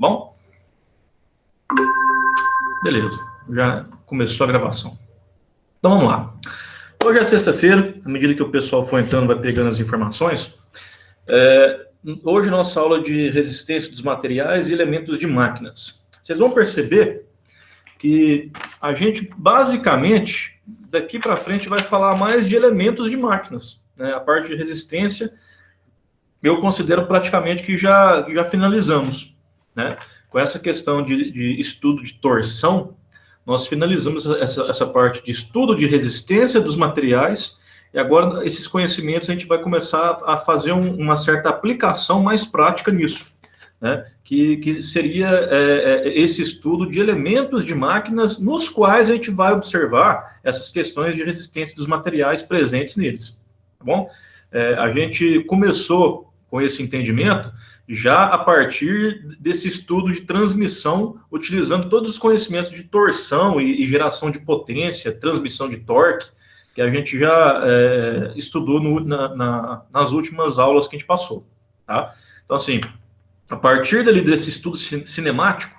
bom? Beleza, já começou a gravação. Então vamos lá. Hoje é sexta-feira, à medida que o pessoal for entrando, vai pegando as informações. Hoje nossa aula de resistência dos materiais e elementos de máquinas. Vocês vão perceber que a gente, basicamente, daqui para frente vai falar mais de elementos de máquinas, né? A parte de resistência, eu considero praticamente que já finalizamos, né? Com essa questão de estudo de torção, nós finalizamos essa parte de estudo de resistência dos materiais, e agora esses conhecimentos a gente vai começar a fazer uma certa aplicação mais prática nisso, né? Que seria esse estudo de elementos de máquinas nos quais a gente vai observar essas questões de resistência dos materiais presentes neles, tá bom? A gente começou com esse entendimento já a partir desse estudo de transmissão, utilizando todos os conhecimentos de torção e geração de potência, transmissão de torque, que a gente já estudou nas últimas aulas que a gente passou, tá? Então, assim, a partir desse estudo cinemático,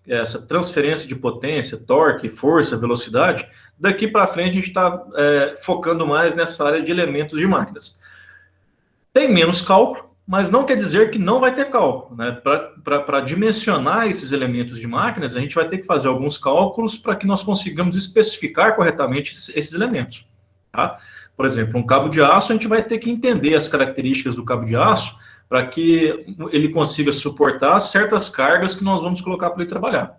essa transferência de potência, torque, força, velocidade, daqui para frente a gente está focando mais nessa área de elementos de máquinas. Tem menos cálculo, mas não quer dizer que não vai ter cálculo, né? Para dimensionar esses elementos de máquinas, a gente vai ter que fazer alguns cálculos para que nós consigamos especificar corretamente esses elementos, tá? Por exemplo, um cabo de aço, a gente vai ter que entender as características do cabo de aço para que ele consiga suportar certas cargas que nós vamos colocar para ele trabalhar.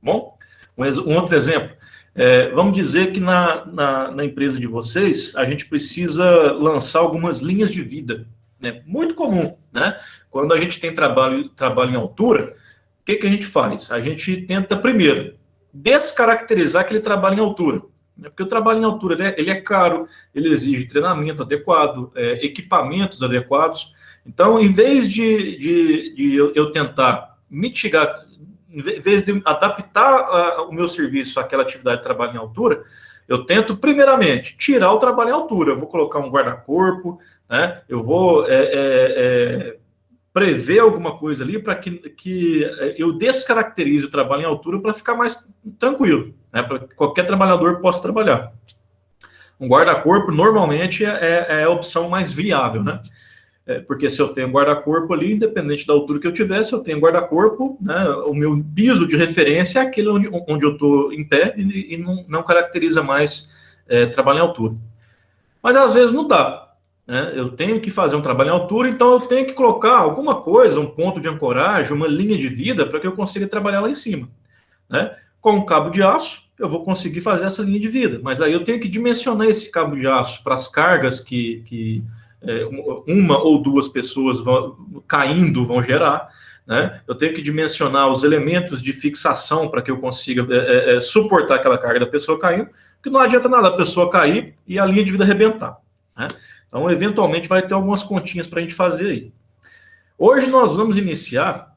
Bom, um outro exemplo, vamos dizer que na empresa de vocês, a gente precisa lançar algumas linhas de vida, né? Muito comum, né? Quando a gente tem trabalho em altura, o que a gente faz? A gente tenta, primeiro, descaracterizar aquele trabalho em altura, né? Porque o trabalho em altura, ele é caro, ele exige treinamento adequado, equipamentos adequados. Então, em vez de eu tentar mitigar, em vez de adaptar o meu serviço àquela atividade de trabalho em altura, eu tento, primeiramente, tirar o trabalho em altura. Eu vou colocar um guarda-corpo, né? Eu vou prever alguma coisa ali para que eu descaracterize o trabalho em altura para ficar mais tranquilo, né? Para que qualquer trabalhador possa trabalhar. Um guarda-corpo, normalmente, é a opção mais viável, né? Porque se eu tenho guarda-corpo ali, independente da altura que eu tiver, se eu tenho guarda-corpo, né, o meu piso de referência é aquele onde eu estou em pé e não caracteriza mais trabalho em altura. Mas às vezes não dá, né? Eu tenho que fazer um trabalho em altura, então eu tenho que colocar alguma coisa, um ponto de ancoragem, uma linha de vida, para que eu consiga trabalhar lá em cima, né? Com um cabo de aço, eu vou conseguir fazer essa linha de vida, mas aí eu tenho que dimensionar esse cabo de aço para as cargas que uma ou duas pessoas caindo vão gerar, né? Eu tenho que dimensionar os elementos de fixação para que eu consiga suportar aquela carga da pessoa caindo, porque não adianta nada a pessoa cair e a linha de vida arrebentar, né? Então, eventualmente, vai ter algumas continhas para a gente fazer aí. Hoje nós vamos iniciar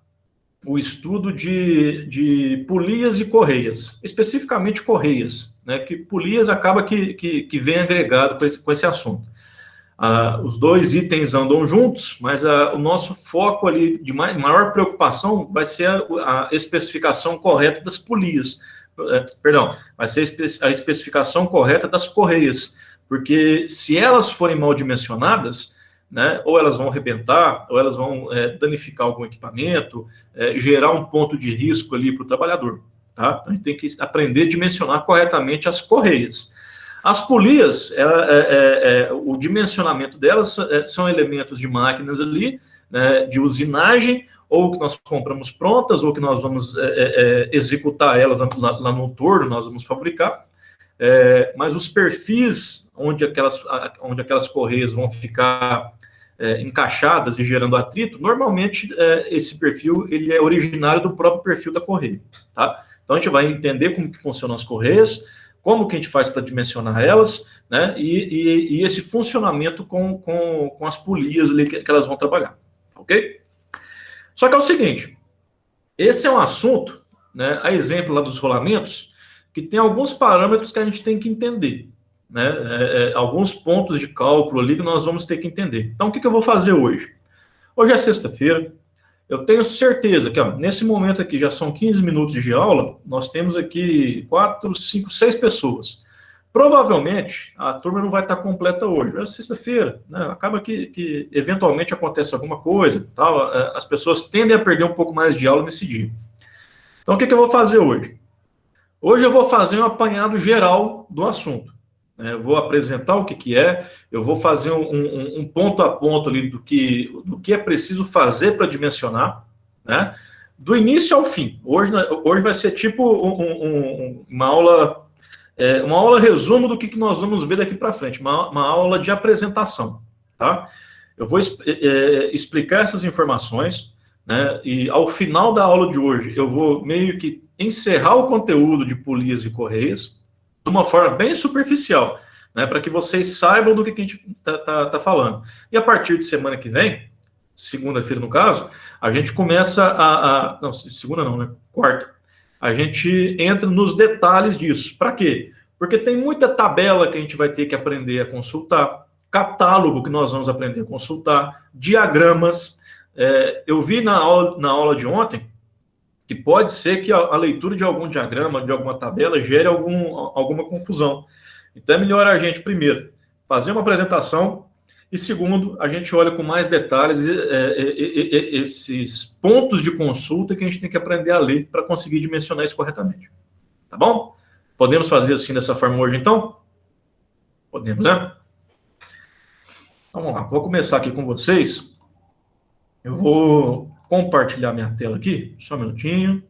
o estudo de polias e correias, especificamente correias, né? Que polias acaba que vem agregado com esse assunto. Os dois itens andam juntos, mas o nosso foco ali de maior preocupação vai ser a especificação correta das polias. Perdão, vai ser a especificação correta das correias, porque se elas forem mal dimensionadas, né, ou elas vão arrebentar, ou elas vão danificar algum equipamento, gerar um ponto de risco ali para o trabalhador, tá? Então, a gente tem que aprender a dimensionar corretamente as correias. As polias, o dimensionamento delas são elementos de máquinas ali, né, de usinagem, ou que nós compramos prontas, ou que nós vamos executar elas lá no torno, nós vamos fabricar. Mas os perfis onde aquelas correias vão ficar encaixadas e gerando atrito, normalmente esse perfil ele é originário do próprio perfil da correia, tá? Então a gente vai entender como que funcionam as correias, como que a gente faz para dimensionar elas, né? E esse funcionamento com as polias ali que elas vão trabalhar, ok? Só que é o seguinte, esse é um assunto, né, a exemplo lá dos rolamentos, que tem alguns parâmetros que a gente tem que entender, né? Alguns pontos de cálculo ali que nós vamos ter que entender. Então, o que eu vou fazer hoje? Hoje é sexta-feira, eu tenho certeza que, ó, nesse momento aqui, já são 15 minutos de aula, nós temos aqui 4, 5, 6 pessoas. Provavelmente, a turma não vai estar completa hoje. É sexta-feira, né? Acaba que eventualmente acontece alguma coisa, tal. As pessoas tendem a perder um pouco mais de aula nesse dia. Então, o que eu vou fazer hoje? Hoje eu vou fazer um apanhado geral do assunto. Eu vou apresentar o que é, eu vou fazer um ponto a ponto ali do que é preciso fazer para dimensionar, né? Do início ao fim. Hoje vai ser tipo uma aula resumo do que nós vamos ver daqui para frente, uma aula de apresentação, tá? Eu vou explicar essas informações, né? E ao final da aula de hoje, eu vou meio que encerrar o conteúdo de polias e correias de uma forma bem superficial, né? Para que vocês saibam do que a gente tá falando. E a partir de semana que vem, segunda-feira no caso, a gente começa não, segunda não, né? Quarta. A gente entra nos detalhes disso. Para quê? Porque tem muita tabela que a gente vai ter que aprender a consultar, catálogo que nós vamos aprender a consultar, diagramas. Eu vi na aula de ontem que pode ser que a leitura de algum diagrama, de alguma tabela, gere alguma confusão. Então, é melhor a gente, primeiro, fazer uma apresentação e, segundo, a gente olha com mais detalhes esses pontos de consulta que a gente tem que aprender a ler para conseguir dimensionar isso corretamente. Tá bom? Podemos fazer assim, dessa forma hoje, então? Podemos, né? Então, vamos lá. Vou começar aqui com vocês. Eu vou compartilhar minha tela aqui. Só um minutinho.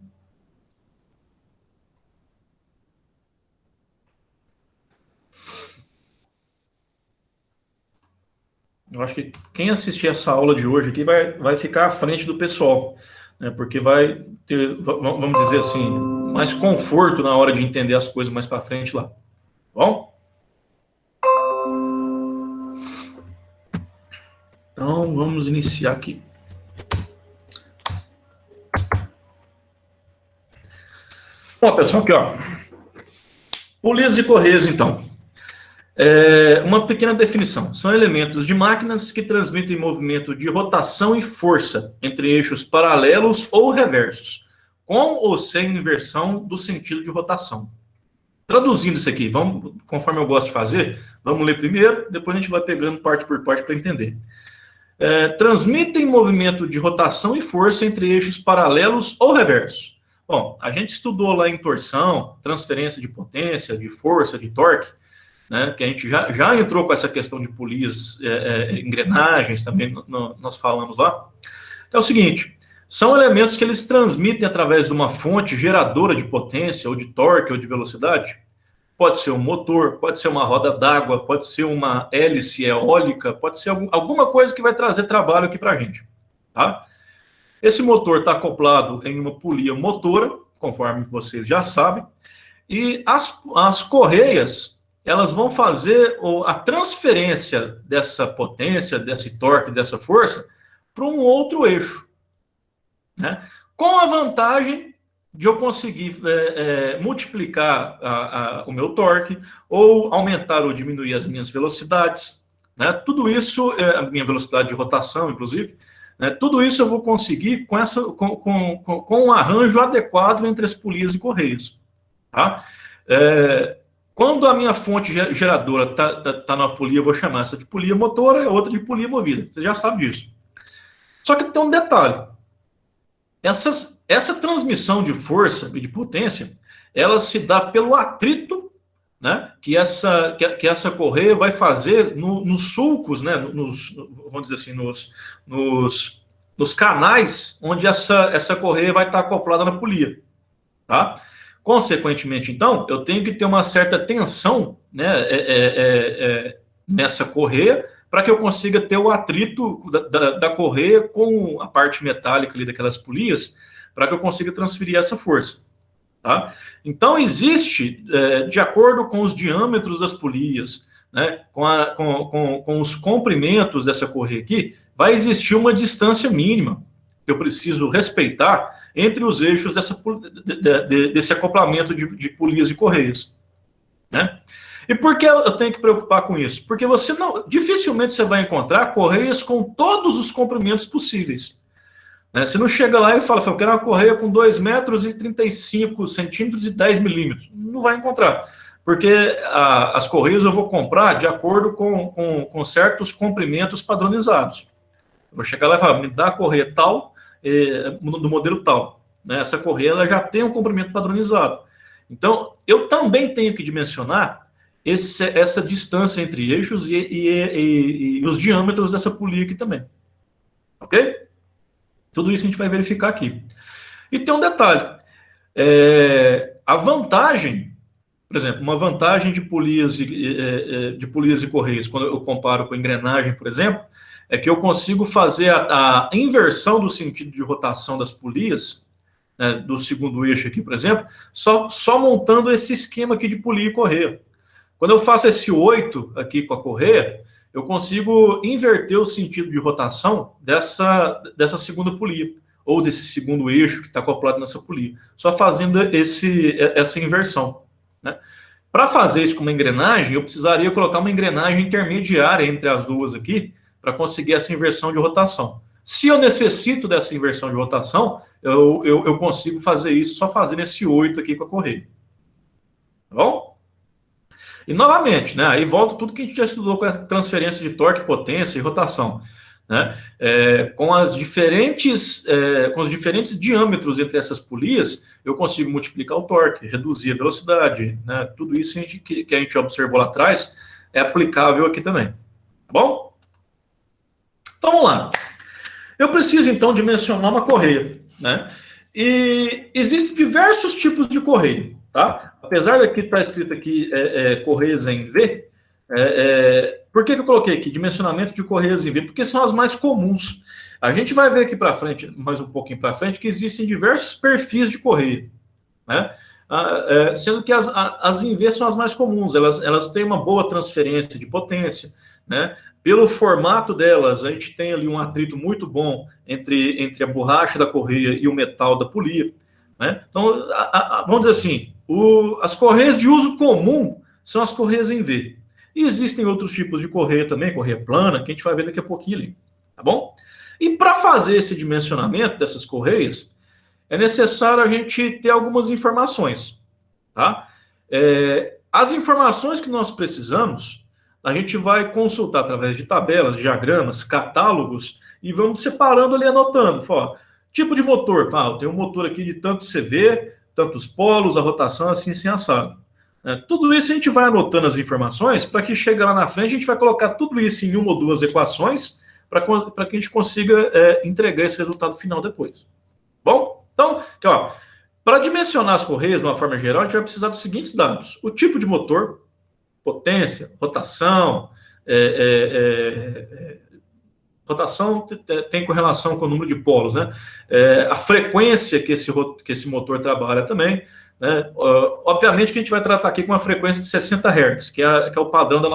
Eu acho que quem assistir essa aula de hoje aqui vai ficar à frente do pessoal, né? Porque vai ter, vamos dizer assim, mais conforto na hora de entender as coisas mais para frente lá. Bom? Então, vamos iniciar aqui. Bom, pessoal, aqui, ó. Polias e correias, então. Uma pequena definição. São elementos de máquinas que transmitem movimento de rotação e força entre eixos paralelos ou reversos, com ou sem inversão do sentido de rotação. Traduzindo isso aqui, conforme eu gosto de fazer, vamos ler primeiro, depois a gente vai pegando parte por parte para entender. Transmitem movimento de rotação e força entre eixos paralelos ou reversos. Bom, a gente estudou lá em torção, transferência de potência, de força, de torque, né, que a gente já entrou com essa questão de polias, engrenagens, também nós falamos lá. É o seguinte, são elementos que eles transmitem através de uma fonte geradora de potência, ou de torque, ou de velocidade. Pode ser um motor, pode ser uma roda d'água, pode ser uma hélice eólica, pode ser alguma coisa que vai trazer trabalho aqui para a gente, tá? Esse motor está acoplado em uma polia motora, conforme vocês já sabem, e as correias, elas vão fazer a transferência dessa potência, desse torque, dessa força, para um outro eixo, né? Com a vantagem de eu conseguir multiplicar o meu torque, ou aumentar ou diminuir as minhas velocidades, né? Tudo isso, a minha velocidade de rotação, inclusive, né? Tudo isso eu vou conseguir com um arranjo adequado entre as polias e correias, tá? Quando a minha fonte geradora está na polia, eu vou chamar essa de polia motora e outra de polia movida. Você já sabe disso. Só que tem um detalhe. Essa transmissão de força e de potência, ela se dá pelo atrito, né, que essa correia vai fazer nos sulcos, né, vamos dizer assim, nos canais onde essa correia vai estar acoplada na polia, tá? Consequentemente, então, eu tenho que ter uma certa tensão, né, nessa correia, para que eu consiga ter o atrito da correia com a parte metálica ali daquelas polias, para que eu consiga transferir essa força, tá? Então, existe, de acordo com os diâmetros das polias, né, com os comprimentos dessa correia aqui, vai existir uma distância mínima que eu preciso respeitar entre os eixos desse acoplamento de polias e correias, né? E por que eu tenho que preocupar com isso? Porque dificilmente você vai encontrar correias com todos os comprimentos possíveis. Né? Você não chega lá e fala, eu quero uma correia com 2 metros e 35 centímetros e 10 milímetros. Não vai encontrar. Porque as correias eu vou comprar de acordo com certos comprimentos padronizados. Eu vou chegar lá e falar, me dá a correia tal, do modelo tal. Né? Essa correia ela já tem um comprimento padronizado. Então, eu também tenho que dimensionar essa distância entre eixos e os diâmetros dessa polia aqui também. Ok? Tudo isso a gente vai verificar aqui. E tem um detalhe. A vantagem, por exemplo, uma vantagem de polias e correias, quando eu comparo com engrenagem, por exemplo, é que eu consigo fazer a inversão do sentido de rotação das polias, né, do segundo eixo aqui, por exemplo, só montando esse esquema aqui de polia e correia. Quando eu faço esse 8 aqui com a correia, eu consigo inverter o sentido de rotação dessa segunda polia, ou desse segundo eixo que está acoplado nessa polia, só fazendo essa inversão. Né? Para fazer isso com uma engrenagem, eu precisaria colocar uma engrenagem intermediária entre as duas aqui, para conseguir essa inversão de rotação. Se eu necessito dessa inversão de rotação, eu consigo fazer isso só fazendo esse 8 aqui com a correia. Tá bom? E novamente, né, aí volta tudo que a gente já estudou com a transferência de torque, potência e rotação. Né? Com os diferentes diâmetros entre essas polias, eu consigo multiplicar o torque, reduzir a velocidade. Né? Tudo isso que a gente observou lá atrás é aplicável aqui também. Tá bom? Então vamos lá. Eu preciso então dimensionar uma correia, né? E existem diversos tipos de correia, tá? Apesar daqui estar escrito aqui correias em V, por que eu coloquei aqui dimensionamento de correias em V? Porque são as mais comuns. A gente vai ver aqui para frente, mais um pouquinho para frente, que existem diversos perfis de correia, né? Sendo que as em V são as mais comuns, elas têm uma boa transferência de potência, né? Pelo formato delas, a gente tem ali um atrito muito bom entre a borracha da correia e o metal da polia. Né? Então, vamos dizer assim, as correias de uso comum são as correias em V. E existem outros tipos de correia também, correia plana, que a gente vai ver daqui a pouquinho ali. Tá bom? E para fazer esse dimensionamento dessas correias, é necessário a gente ter algumas informações. Tá? As informações que nós precisamos, a gente vai consultar através de tabelas, diagramas, catálogos, e vamos separando ali, anotando. Fala, tipo de motor. Eu tenho um motor aqui de tanto CV, tantos polos, a rotação assim, assado. Tudo isso a gente vai anotando as informações, para que chegue lá na frente, a gente vai colocar tudo isso em uma ou duas equações, para que a gente consiga entregar esse resultado final depois. Bom? Então, para dimensionar as correias de uma forma geral, a gente vai precisar dos seguintes dados. O tipo de motor, potência, rotação, rotação tem correlação com o número de polos, né? A frequência que esse motor trabalha também, né? Obviamente que a gente vai tratar aqui com uma frequência de 60 Hz, que é o padrão da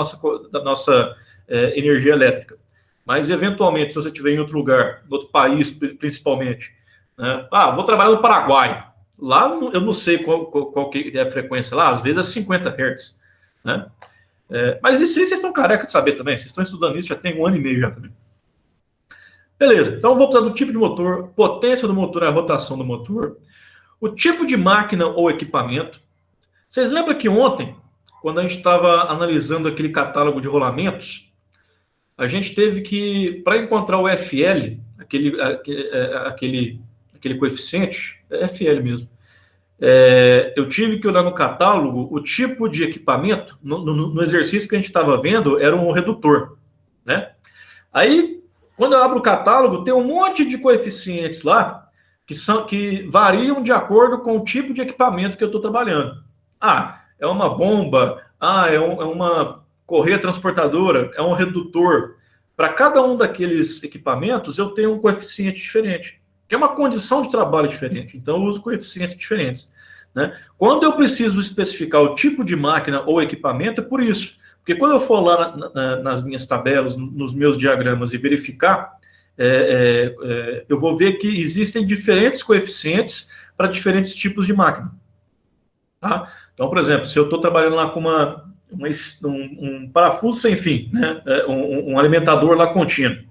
nossa energia elétrica. Mas, eventualmente, se você estiver em outro lugar, em outro país, principalmente, né? Vou trabalhar no Paraguai. Lá, eu não sei qual que é a frequência lá, às vezes é 50 Hz, né? Mas isso aí vocês estão careca de saber também. Vocês estão estudando isso já tem 1 ano e meio já também. Beleza, então vou precisar do tipo de motor, potência do motor, a rotação do motor, o tipo de máquina ou equipamento. Vocês lembram que ontem, quando a gente estava analisando aquele catálogo de rolamentos, a gente teve que, para encontrar o FL, aquele coeficiente, é FL mesmo, eu tive que olhar no catálogo o tipo de equipamento. No exercício que a gente estava vendo, era um redutor, né? Aí, quando eu abro o catálogo, tem um monte de coeficientes lá que variam de acordo com o tipo de equipamento que eu estou trabalhando. É uma bomba, é uma correia transportadora, é um redutor. Para cada um daqueles equipamentos, eu tenho um coeficiente diferente, que é uma condição de trabalho diferente. Então, eu uso coeficientes diferentes. Né? Quando eu preciso especificar o tipo de máquina ou equipamento, é por isso. Porque quando eu for lá nas minhas tabelas, nos meus diagramas e verificar, eu vou ver que existem diferentes coeficientes para diferentes tipos de máquina. Tá? Então, por exemplo, se eu estou trabalhando lá com um parafuso sem fim, né? Um alimentador lá contínuo,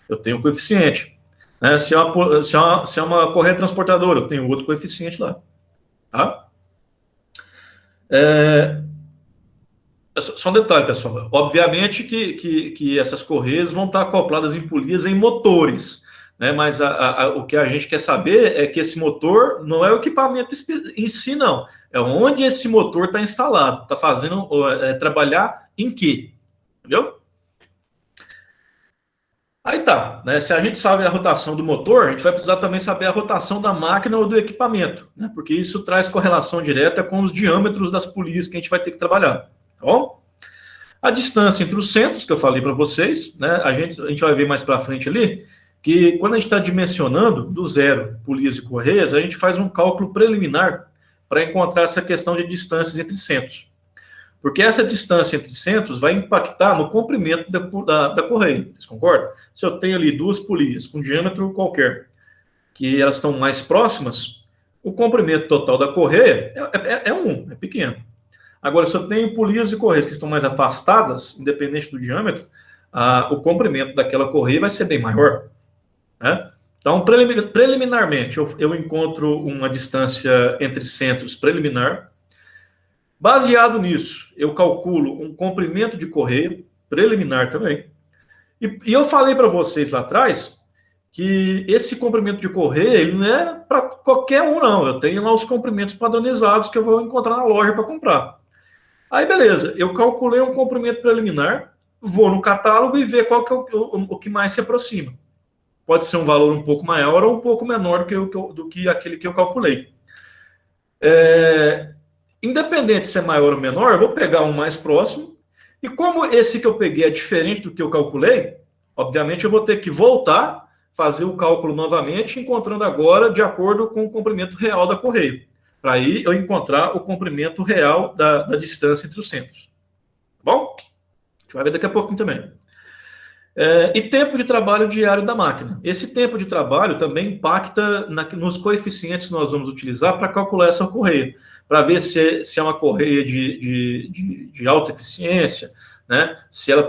eu tenho um coeficiente. Né? Se é uma correia transportadora, eu tenho outro coeficiente lá. Tá? Só um detalhe, pessoal. Obviamente que essas correias vão estar acopladas em polias em motores, né? Mas o que a gente quer saber é que esse motor não é o equipamento em si, não. É onde esse motor está instalado. Está fazendo trabalhar em quê? Entendeu? Aí tá, né? Se a gente sabe a rotação do motor, a gente vai precisar também saber a rotação da máquina ou do equipamento, né? Porque isso traz correlação direta com os diâmetros das polias que a gente vai ter que trabalhar. Tá bom? A distância entre os centros, que eu falei para vocês, né? A gente vai ver mais para frente ali, que quando a gente está dimensionando do zero polias e correias, a gente faz um cálculo preliminar para encontrar essa questão de distâncias entre centros. Porque essa distância entre centros vai impactar no comprimento da correia. Vocês concordam? Se eu tenho ali duas polias com diâmetro qualquer, que elas estão mais próximas, o comprimento total da correia é pequeno. Agora, se eu tenho polias e correias que estão mais afastadas, independente do diâmetro, o comprimento daquela correia vai ser bem maior. Né? Então, preliminarmente, eu encontro uma distância entre centros preliminar. Baseado nisso, eu calculo um comprimento de correia, preliminar também. E eu falei para vocês lá atrás que esse comprimento de correia ele não é para qualquer um, não. Eu tenho lá os comprimentos padronizados que eu vou encontrar na loja para comprar. Aí, beleza, eu calculei um comprimento preliminar, vou no catálogo e ver qual que é o que mais se aproxima. Pode ser um valor um pouco maior ou um pouco menor do que aquele que eu calculei. Independente se é maior ou menor, eu vou pegar um mais próximo. E como esse que eu peguei é diferente do que eu calculei, obviamente eu vou ter que voltar, fazer o cálculo novamente, encontrando agora de acordo com o comprimento real da correia. Para aí eu encontrar o comprimento real da distância entre os centros. Tá bom? A gente vai ver daqui a pouquinho também. E tempo de trabalho diário da máquina. Esse tempo de trabalho também impacta nos coeficientes que nós vamos utilizar para calcular essa correia, para ver se é uma correia de alta eficiência, né? Se ela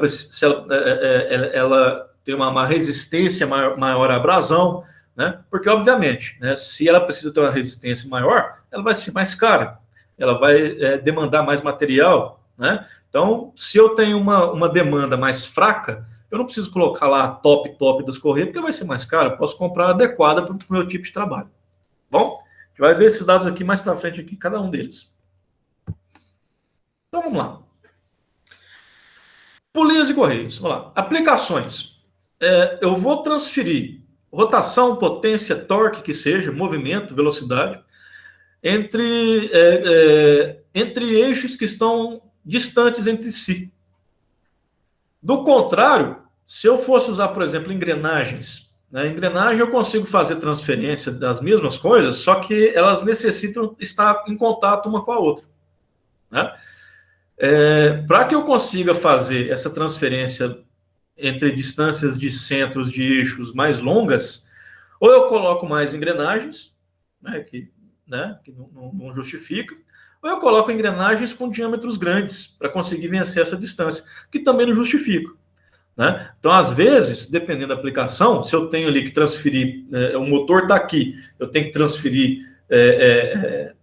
tem uma resistência maior à abrasão, né? Porque, obviamente, né, se ela precisa ter uma resistência maior, ela vai ser mais cara, ela vai demandar mais material, né? Então, se eu tenho uma demanda mais fraca, eu não preciso colocar lá a top das correias, porque vai ser mais caro. Eu posso comprar adequada para o meu tipo de trabalho. Bom, a gente vai ver esses dados aqui mais para frente, aqui, cada um deles. Então, vamos lá. Polias e correios. Vamos lá. Aplicações. Eu vou transferir rotação, potência, torque, que seja, movimento, velocidade, entre eixos que estão distantes entre si. Do contrário, se eu fosse usar, por exemplo, engrenagens, né? Engrenagem eu consigo fazer transferência das mesmas coisas, só que elas necessitam estar em contato uma com a outra. Né? Para que eu consiga fazer essa transferência entre distâncias de centros de eixos mais longas, ou eu coloco mais engrenagens, né, que não justifica, ou eu coloco engrenagens com diâmetros grandes para conseguir vencer essa distância, que também não justifica. Né? Então, às vezes, dependendo da aplicação, se eu tenho ali que transferir, o motor está aqui, eu tenho que transferir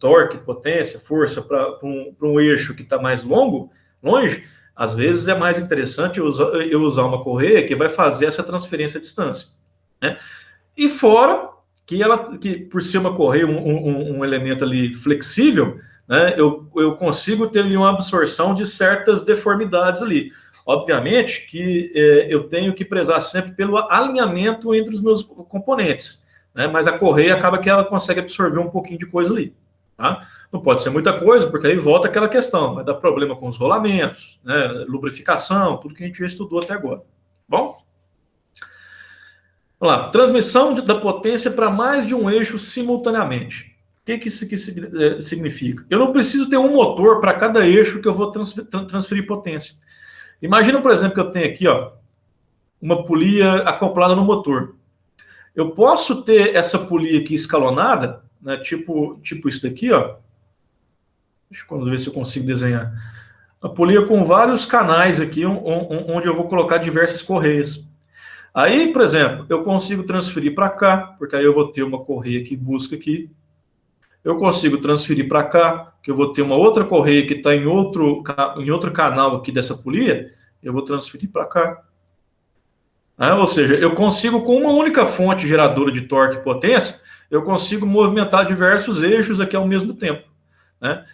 torque, potência, força para um eixo que está mais longe, às vezes é mais interessante eu usar uma correia que vai fazer essa transferência à distância. Né? E fora que por ser uma correia, um elemento ali flexível, né, eu consigo ter ali uma absorção de certas deformidades ali. Obviamente que eu tenho que prezar sempre pelo alinhamento entre os meus componentes, né, mas a correia acaba que ela consegue absorver um pouquinho de coisa ali. Tá? Não pode ser muita coisa, porque aí volta aquela questão, vai dar problema com os rolamentos, né, lubrificação, tudo que a gente já estudou até agora. Bom? Vamos lá. Transmissão da potência para mais de um eixo simultaneamente. O que isso aqui significa? Eu não preciso ter um motor para cada eixo que eu vou transferir potência. Imagina, por exemplo, que eu tenho aqui uma polia acoplada no motor. Eu posso ter essa polia aqui escalonada, né, tipo isso daqui, ó. Deixa eu ver se eu consigo desenhar. A polia com vários canais aqui, onde eu vou colocar diversas correias. Aí, por exemplo, eu consigo transferir para cá, porque aí eu vou ter uma correia que busca aqui. Eu consigo transferir para cá, que eu vou ter uma outra correia que está em outro canal aqui dessa polia, eu vou transferir para cá. Ou seja, eu consigo, com uma única fonte geradora de torque e potência, eu consigo movimentar diversos eixos aqui ao mesmo tempo. Né?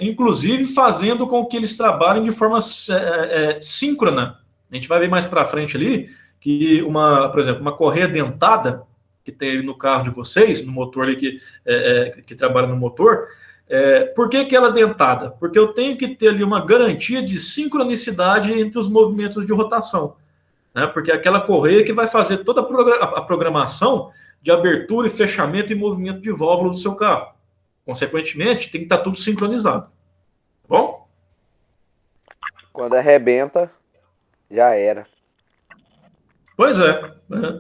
Inclusive fazendo com que eles trabalhem de forma síncrona. A gente vai ver mais para frente ali que, por exemplo, uma correia dentada que tem no carro de vocês, no motor ali que trabalha no motor, por que ela é dentada? Porque eu tenho que ter ali uma garantia de sincronicidade entre os movimentos de rotação. Né? Porque é aquela correia que vai fazer toda a programação de abertura e fechamento e movimento de válvulas do seu carro. Consequentemente, tem que estar tudo sincronizado. Tá bom? Quando arrebenta, já era. Pois é.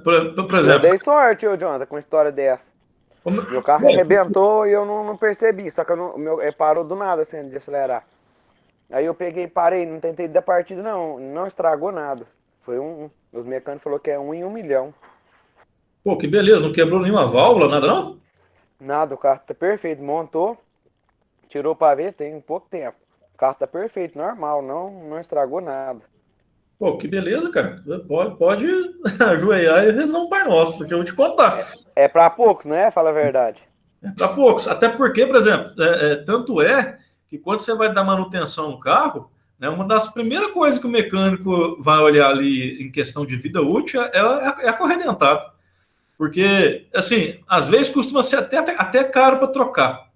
Por exemplo. Eu dei sorte, ô Jonathan, com uma história dessa. Meu carro arrebentou e eu não percebi, só que parou do nada assim, de acelerar. Aí eu peguei, parei, não tentei dar partida, não estragou nada. Foi os mecânicos falaram que é 1 em 1 milhão. Pô, que beleza, não quebrou nenhuma válvula, nada não? Nada, o carro tá perfeito, montou, tirou para ver, tem pouco tempo. O carro tá perfeito, normal, não estragou nada. Pô, que beleza, cara. Pode ajoelhar e rezar um Pai Nosso, porque eu vou te contar. É para poucos, né? Fala a verdade. É para poucos. Até porque, por exemplo, tanto é que quando você vai dar manutenção no carro, né, uma das primeiras coisas que o mecânico vai olhar ali em questão de vida útil é a correia dentada. Porque, assim, às vezes costuma ser até caro para trocar.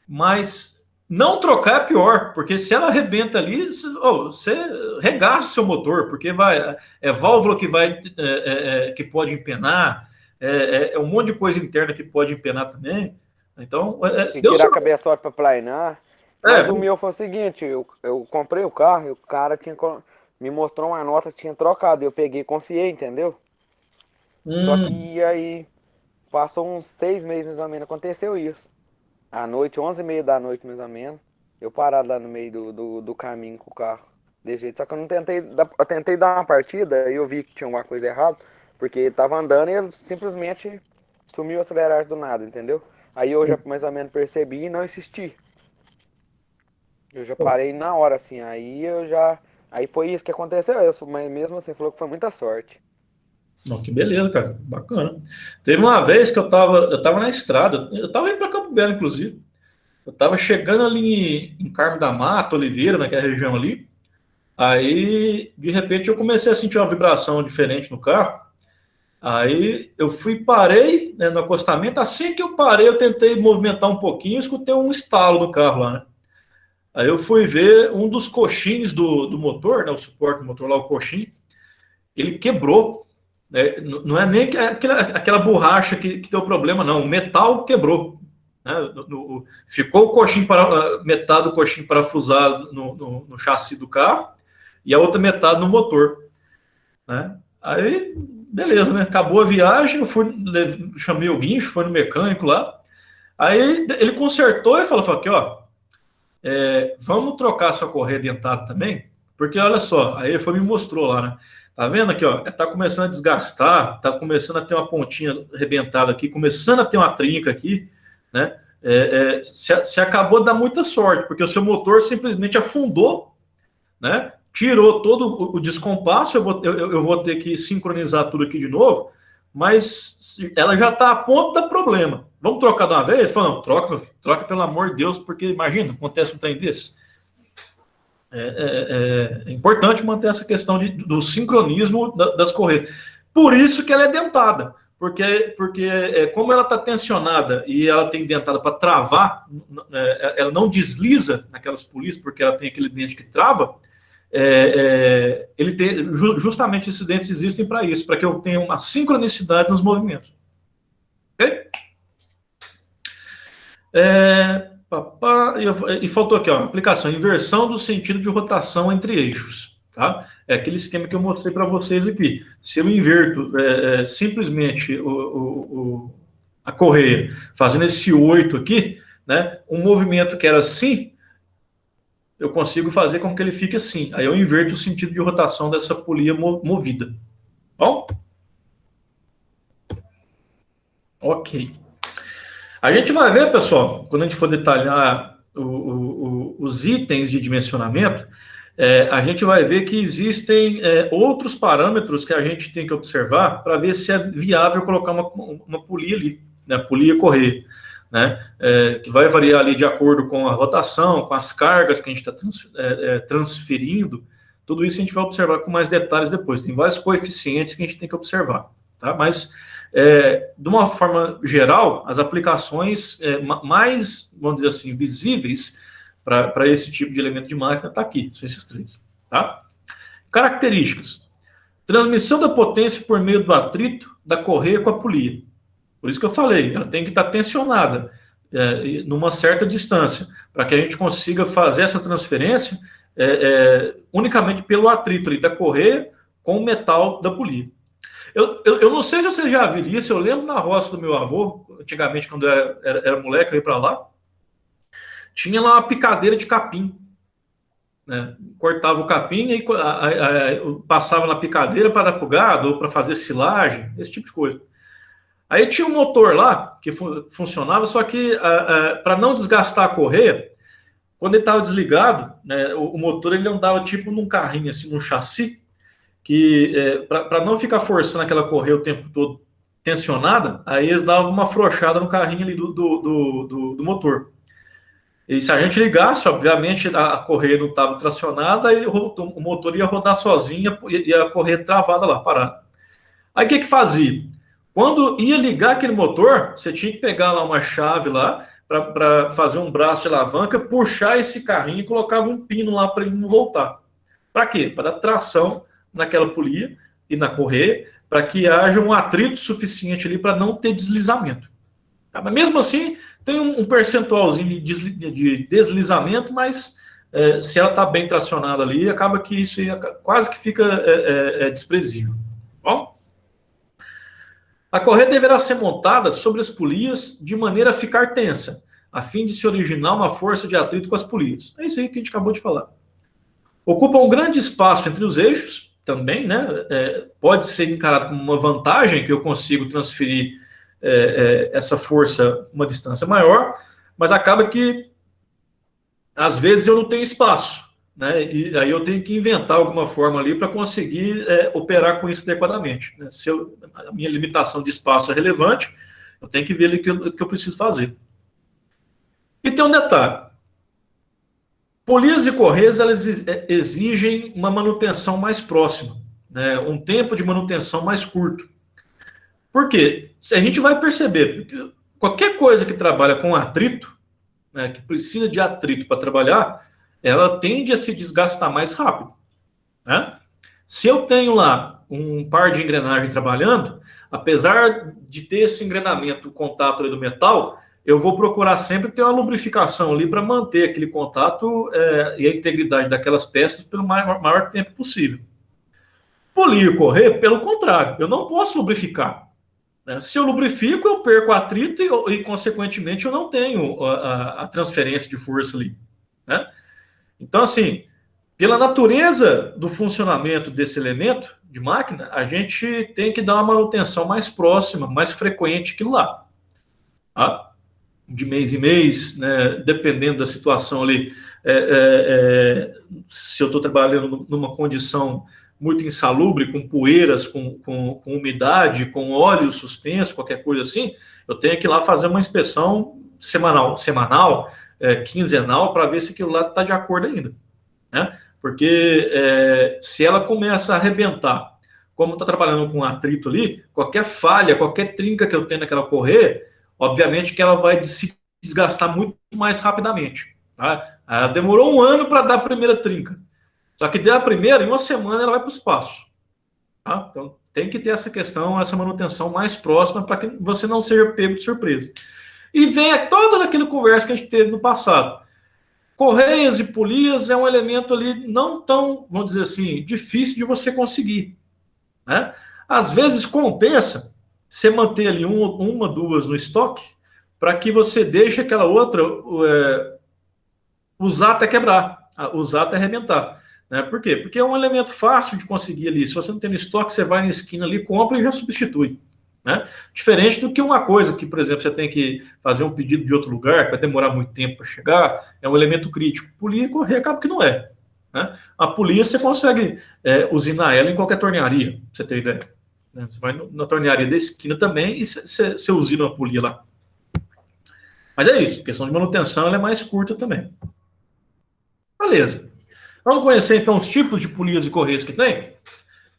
Mas não trocar é pior, porque se ela arrebenta ali, você regaça o seu motor, porque é válvula que pode empenar, um monte de coisa interna que pode empenar também. Então, tem que tirar a cabeçote para planar. Mas o meu foi o seguinte, eu comprei o carro e o cara me mostrou uma nota que tinha trocado. Eu peguei e confiei, entendeu? Só que aí passou uns 6 meses mais ou menos, aconteceu isso. À noite, 11h30 da noite mais ou menos, eu parado lá no meio do caminho com o carro. De jeito. Só que eu tentei dar uma partida e eu vi que tinha alguma coisa errada, porque ele tava andando e ele simplesmente sumiu o acelerar do nada, entendeu? Aí eu já mais ou menos percebi e não insisti. Eu já parei na hora, assim, aí foi isso que aconteceu, mas mesmo assim, falou que foi muita sorte. Não, que beleza, cara, bacana. Teve uma vez que eu tava na estrada, eu tava indo para Campo Belo, inclusive. Eu tava chegando ali em Carmo da Mata, Oliveira, naquela região ali. Aí, de repente, eu comecei a sentir uma vibração diferente no carro. Aí eu parei, né, no acostamento. Assim que eu parei, eu tentei movimentar um pouquinho, eu escutei um estalo no carro lá, né? Aí eu fui ver um dos coxins do motor, né, o suporte do motor lá, o coxim, ele quebrou. Né? Não é nem aquela borracha que deu problema, não. O metal quebrou. Né? Ficou o coxim metade do coxim parafusado no chassi do carro e a outra metade no motor. Né? Aí, beleza, né? Acabou a viagem, eu chamei o guincho, foi no mecânico lá. Aí ele consertou e falou aqui, ó, vamos trocar sua correia dentada também? Porque olha só, aí ele me mostrou lá, né? Tá vendo aqui, ó? Tá começando a desgastar, tá começando a ter uma pontinha arrebentada aqui, começando a ter uma trinca aqui, né? Você acabou de dar muita sorte, porque o seu motor simplesmente afundou, né? Tirou todo o descompasso, eu vou ter que sincronizar tudo aqui de novo, mas ela já está a ponto do problema. Vamos trocar de uma vez? Falando, troca pelo amor de Deus, porque imagina, acontece um trem desse. É importante manter essa questão do sincronismo das correias. Por isso que ela é dentada, porque como ela está tensionada e ela tem dentada para travar, ela não desliza naquelas polias, porque ela tem aquele dente que trava. Ele tem justamente esses dentes existem para isso, para que eu tenha uma sincronicidade nos movimentos. Ok? E faltou aqui, ó, aplicação, inversão do sentido de rotação entre eixos. Tá? É aquele esquema que eu mostrei para vocês aqui. Se eu inverto simplesmente a correia, fazendo esse 8 aqui, né, um movimento que era assim, eu consigo fazer com que ele fique assim. Aí eu inverto o sentido de rotação dessa polia movida. Bom? Ok. A gente vai ver, pessoal, quando a gente for detalhar os itens de dimensionamento, a gente vai ver que existem outros parâmetros que a gente tem que observar para ver se é viável colocar uma polia ali, né, polia correr, né, que vai variar ali de acordo com a rotação, com as cargas que a gente está transferindo. Tudo isso a gente vai observar com mais detalhes depois. Tem vários coeficientes que a gente tem que observar, tá? Mas, de uma forma geral, as aplicações mais, vamos dizer assim, visíveis para esse tipo de elemento de máquina está aqui, são esses três, tá? Características. Transmissão da potência por meio do atrito da correia com a polia. Por isso que eu falei, ela tem que estar tensionada numa certa distância, para que a gente consiga fazer essa transferência unicamente pelo atrito ali da correia com o metal da polia. Eu não sei se você já viu isso, eu lembro na roça do meu avô, antigamente, quando eu era moleque, eu ia para lá, tinha lá uma picadeira de capim, né? Cortava o capim e passava na picadeira para dar para o gado ou para fazer silagem, esse tipo de coisa. Aí tinha um motor lá que funcionava, só que para não desgastar a correia, quando ele estava desligado, né, o motor ele andava tipo num carrinho, assim, num chassi, que para não ficar forçando aquela correia o tempo todo tensionada, aí eles davam uma afrouxada no carrinho ali do motor. E se a gente ligasse, obviamente, a correia não estava tracionada, aí o motor ia rodar sozinho e a correia travada lá, parada. Aí o que fazia? Quando ia ligar aquele motor, você tinha que pegar lá uma chave lá para fazer um braço de alavanca, puxar esse carrinho e colocava um pino lá para ele não voltar. Para quê? Para dar tração naquela polia e na correia, para que haja um atrito suficiente ali para não ter deslizamento. Tá? Mas mesmo assim, tem um percentualzinho de deslizamento, mas se ela está bem tracionada ali, acaba que isso quase que fica desprezível. Bom? A correia deverá ser montada sobre as polias de maneira a ficar tensa, a fim de se originar uma força de atrito com as polias. É isso aí que a gente acabou de falar. Ocupa um grande espaço entre os eixos, também, né? Pode ser encarado como uma vantagem que eu consigo transferir essa força uma distância maior, mas acaba que às vezes eu não tenho espaço, né? E aí eu tenho que inventar alguma forma ali para conseguir operar com isso adequadamente, né? Se a minha limitação de espaço é relevante, eu tenho que ver ali o que eu preciso fazer. E tem um detalhe. Polias e correias, elas exigem uma manutenção mais próxima, né? Um tempo de manutenção mais curto. Por quê? Se a gente vai perceber que qualquer coisa que trabalha com atrito, né, que precisa de atrito para trabalhar, ela tende a se desgastar mais rápido, né? Se eu tenho lá um par de engrenagem trabalhando, apesar de ter esse engrenamento, o contato ali do metal, eu vou procurar sempre ter uma lubrificação ali para manter aquele contato e a integridade daquelas peças pelo maior tempo possível. Polir e correr, pelo contrário, eu não posso lubrificar. Se eu lubrifico, eu perco atrito e consequentemente, eu não tenho a transferência de força ali, né? Então, assim, pela natureza do funcionamento desse elemento de máquina, a gente tem que dar uma manutenção mais próxima, mais frequente que lá. Tá? De mês em mês, né? Dependendo da situação ali, se eu estou trabalhando numa condição muito insalubre, com poeiras, com umidade, com óleo suspenso, qualquer coisa assim, eu tenho que ir lá fazer uma inspeção semanal, quinzenal, para ver se aquilo lá está de acordo ainda, né? Porque se ela começa a arrebentar, como está trabalhando com atrito ali, qualquer falha, qualquer trinca que eu tenho naquela correia, obviamente que ela vai se desgastar muito mais rapidamente. Tá? Ela demorou um ano para dar a primeira trinca. Só que deu a primeira, em uma semana ela vai para o espaço. Tá? Então tem que ter essa questão, essa manutenção mais próxima para que você não seja pego de surpresa. E vem toda aquela conversa que a gente teve no passado. Correias e polias é um elemento ali não tão, vamos dizer assim, difícil de você conseguir, né? Às vezes compensa você manter ali uma, duas no estoque para que você deixe aquela outra usar até quebrar, usar até arrebentar. Né? Por quê? Porque é um elemento fácil de conseguir ali. Se você não tem no estoque, você vai na esquina ali, compra e já substitui. né? Diferente do que uma coisa que, por exemplo, você tem que fazer um pedido de outro lugar, que vai demorar muito tempo para chegar, é um elemento crítico. Polia e correia acaba que não é. Né? A polia você consegue usinar ela em qualquer tornearia, pra você ter ideia. Né? Você vai na tornearia da esquina também e você usina uma polia lá. Mas é isso, a questão de manutenção ela é mais curta também. Beleza. Vamos conhecer então os tipos de polias e correias que tem?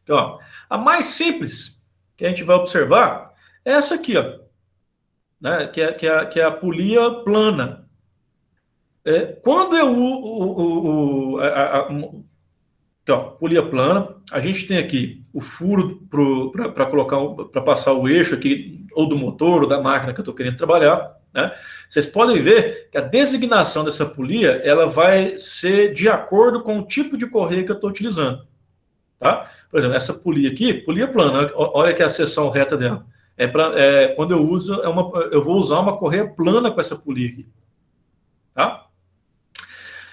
Então, ó, a mais simples que a gente vai observar é essa aqui, ó, né, que é a polia plana. Quando eu ó, polia plana, a gente tem aqui o furo para colocar, para passar o eixo aqui, ou do motor, ou da máquina que eu estou querendo trabalhar. Né? Vocês podem ver que a designação dessa polia ela vai ser de acordo com o tipo de correia que eu estou utilizando. Tá? Por exemplo, essa polia aqui, polia plana, olha aqui a seção reta dela. Quando eu uso, eu vou usar uma correia plana com essa polia aqui. Tá?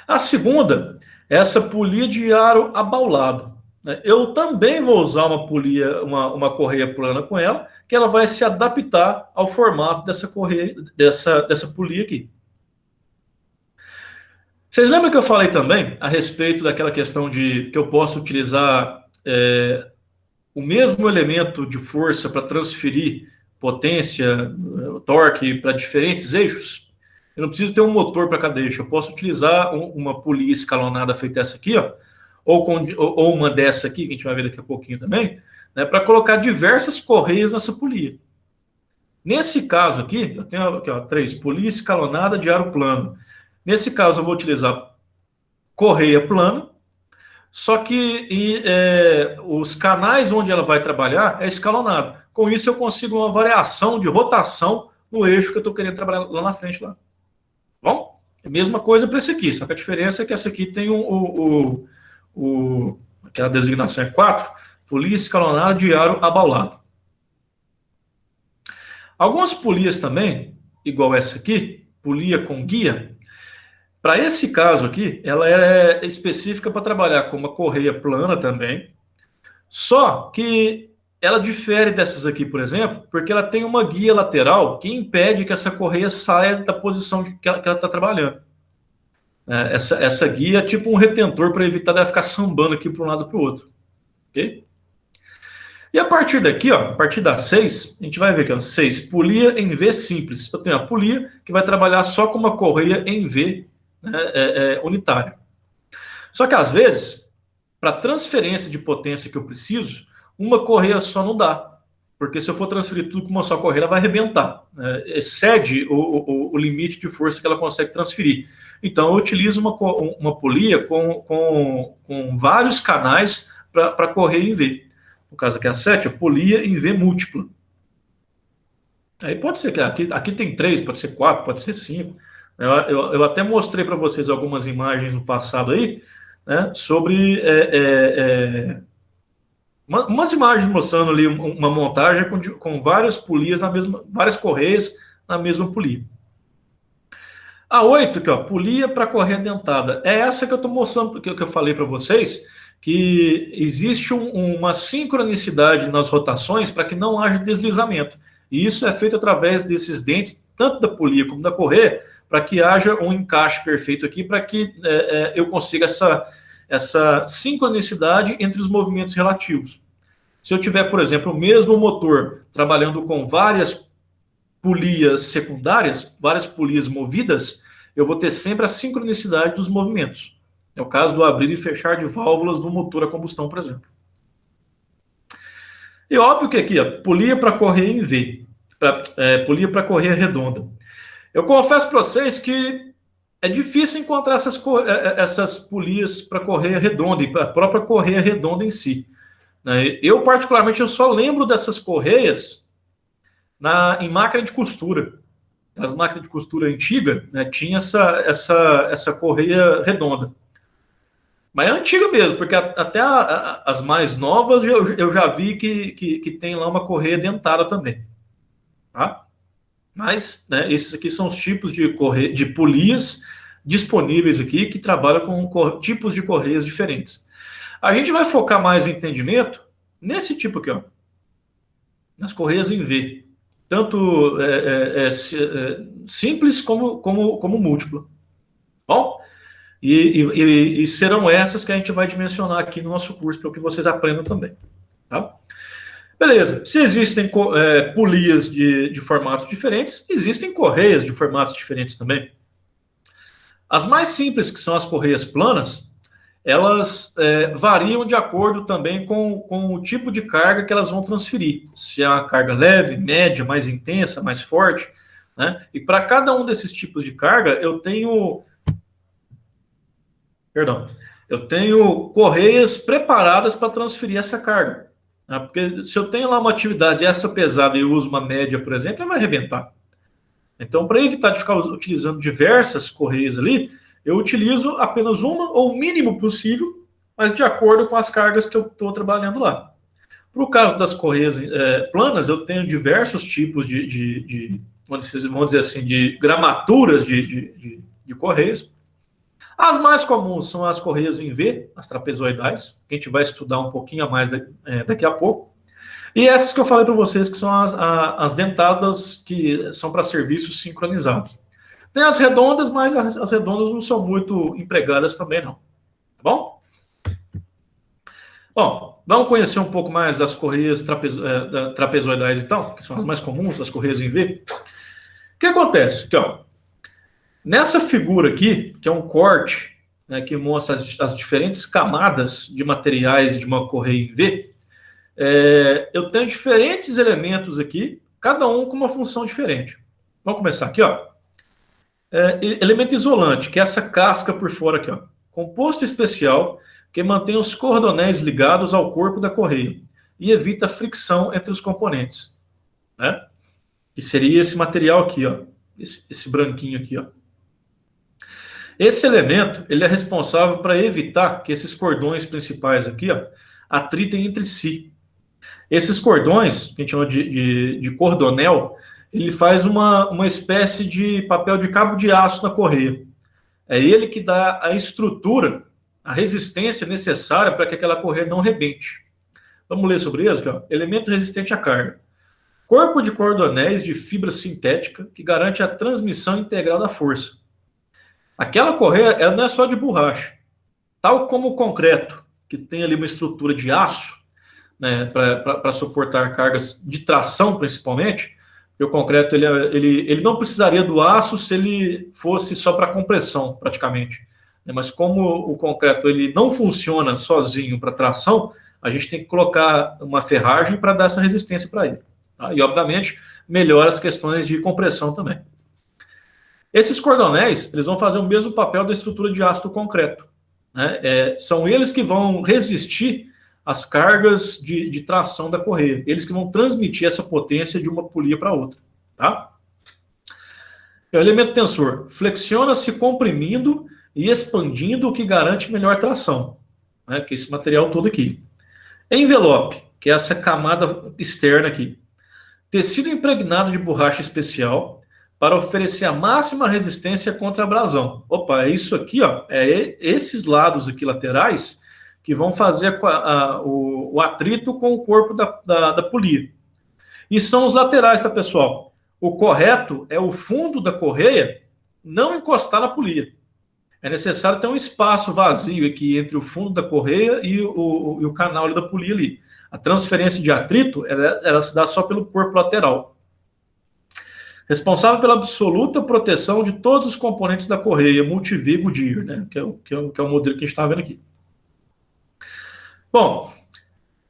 A segunda é essa polia de aro abaulado. Eu também vou usar uma correia plana com ela, que ela vai se adaptar ao formato dessa correia, dessa polia aqui. Vocês lembram que eu falei também a respeito daquela questão de que eu posso utilizar o mesmo elemento de força para transferir potência, torque para diferentes eixos? Eu não preciso ter um motor para cada eixo, eu posso utilizar uma polia escalonada feita essa aqui, ó, ou uma dessa aqui, que a gente vai ver daqui a pouquinho também, né, para colocar diversas correias nessa polia. Nesse caso aqui, eu tenho aqui, ó, 3, polia escalonada de aro plano. Nesse caso, eu vou utilizar correia plana, só que os canais onde ela vai trabalhar é escalonado. Com isso, eu consigo uma variação de rotação no eixo que eu estou querendo trabalhar lá na frente. Lá. Bom, a mesma coisa para esse aqui, só que a diferença é que essa aqui tem aquela designação é 4, polia escalonada de aro abaulado. Algumas polias também, igual essa aqui, polia com guia, para esse caso aqui, ela é específica para trabalhar com uma correia plana também, só que ela difere dessas aqui, por exemplo, porque ela tem uma guia lateral que impede que essa correia saia da posição que ela está trabalhando. Essa guia é tipo um retentor para evitar dela ficar sambando aqui para um lado para o outro. Ok? E a partir daqui, ó, a partir da 6, a gente vai ver que ó, 6, polia em V simples. Eu tenho a polia que vai trabalhar só com uma correia em V, né, unitária. Só que às vezes, para transferência de potência que eu preciso, uma correia só não dá. Porque se eu for transferir tudo com uma só correia, ela vai arrebentar. Excede o limite de força que ela consegue transferir. Então, eu utilizo uma polia com vários canais para correia em V. No caso aqui, a 7, a polia em V múltipla. Aí pode ser que aqui tem 3, pode ser 4, pode ser 5. Eu até mostrei para vocês algumas imagens no passado aí, né, sobre umas imagens mostrando ali uma montagem com várias polias várias correias na mesma polia. A 8, aqui, ó, polia para correia dentada. É essa que eu estou mostrando, que eu falei para vocês, que existe uma sincronicidade nas rotações para que não haja deslizamento. E isso é feito através desses dentes, tanto da polia como da correia, para que haja um encaixe perfeito aqui, para que eu consiga essa sincronicidade entre os movimentos relativos. Se eu tiver, por exemplo, o mesmo motor trabalhando com várias polias secundárias, várias polias movidas, eu vou ter sempre a sincronicidade dos movimentos. É o caso do abrir e fechar de válvulas do motor a combustão, por exemplo. E óbvio que aqui, ó, polia para correia em V, polia para correia redonda. Eu confesso para vocês que é difícil encontrar essas polias para correia redonda e para a própria correia redonda em si. Eu, particularmente, eu só lembro dessas correias em máquina de costura. As máquinas de costura antigas, né, tinha essa correia redonda. Mas é antiga mesmo, porque até as mais novas eu já vi que tem lá uma correia dentada também. Tá? Mas, né, esses aqui são os tipos de polias disponíveis aqui que trabalham com tipos de correias diferentes. A gente vai focar mais no entendimento nesse tipo aqui, ó. nas correias em V, tanto simples como múltipla. Bom? E serão essas que a gente vai dimensionar aqui no nosso curso, para que vocês aprendam também. Tá? Beleza. Se existem polias de formatos diferentes, existem correias de formatos diferentes também. As mais simples, que são as correias planas, elas variam de acordo também com o tipo de carga que elas vão transferir. Se é uma carga leve, média, mais intensa, mais forte. Né? E para cada um desses tipos de carga, eu tenho correias preparadas para transferir essa carga. Né? Porque se eu tenho lá uma atividade essa pesada e eu uso uma média, por exemplo, ela vai arrebentar. Então, para evitar de ficar utilizando diversas correias ali, eu utilizo apenas uma, ou o mínimo possível, mas de acordo com as cargas que eu estou trabalhando lá. Para o caso das correias planas, eu tenho diversos tipos vamos dizer assim, de gramaturas de correias. As mais comuns são as correias em V, as trapezoidais, que a gente vai estudar um pouquinho a mais daqui a pouco. E essas que eu falei para vocês, que são as dentadas, que são para serviços sincronizados. Tem as redondas, mas as redondas não são muito empregadas também, não. Tá bom? Bom, vamos conhecer um pouco mais das correias trapezoidais, então, que são as mais comuns, as correias em V. O que acontece? Aqui, ó, nessa figura aqui, que é um corte, né, que mostra as diferentes camadas de materiais de uma correia em V, eu tenho diferentes elementos aqui, cada um com uma função diferente. Vamos começar aqui, ó. Elemento isolante, que é essa casca por fora aqui, ó. Composto especial, que mantém os cordonéis ligados ao corpo da correia e evita fricção entre os componentes. Né? Que seria esse material aqui, ó. Esse branquinho aqui, ó. Esse elemento, ele é responsável para evitar que esses cordões principais aqui, ó, atritem entre si. Esses cordões, que a gente chama de cordonel, ele faz uma espécie de papel de cabo de aço na correia. É ele que dá a estrutura, a resistência necessária para que aquela correia não rebente. Vamos ler sobre isso aqui, ó. Elemento resistente à carga. Corpo de cordonéis de fibra sintética que garante a transmissão integral da força. Aquela correia, ela não é só de borracha. Tal como o concreto, que tem ali uma estrutura de aço, né, para suportar cargas de tração, principalmente, porque o concreto ele não precisaria do aço se ele fosse só para compressão, praticamente. Mas como o concreto ele não funciona sozinho para tração, a gente tem que colocar uma ferragem para dar essa resistência para ele. Tá? E, obviamente, melhora as questões de compressão também. Esses cordonéis, eles vão fazer o mesmo papel da estrutura de aço do concreto. Né? São eles que vão resistir às cargas de tração da correia. Eles que vão transmitir essa potência de uma polia para outra. Tá? O elemento tensor flexiona-se comprimindo e expandindo, o que garante melhor tração. Né? Que é esse material todo aqui. Envelope, que é essa camada externa aqui. Tecido impregnado de borracha especial para oferecer a máxima resistência contra a abrasão. Opa, é isso aqui, ó, esses lados aqui laterais que vão fazer o atrito com o corpo da polia. E são os laterais, tá, pessoal? O correto é o fundo da correia não encostar na polia. É necessário ter um espaço vazio aqui entre o fundo da correia e o canal ali da polia ali. A transferência de atrito, ela se dá só pelo corpo lateral. Responsável pela absoluta proteção de todos os componentes da correia, multivigo Deere, né? que é o modelo que a gente está vendo aqui. Bom,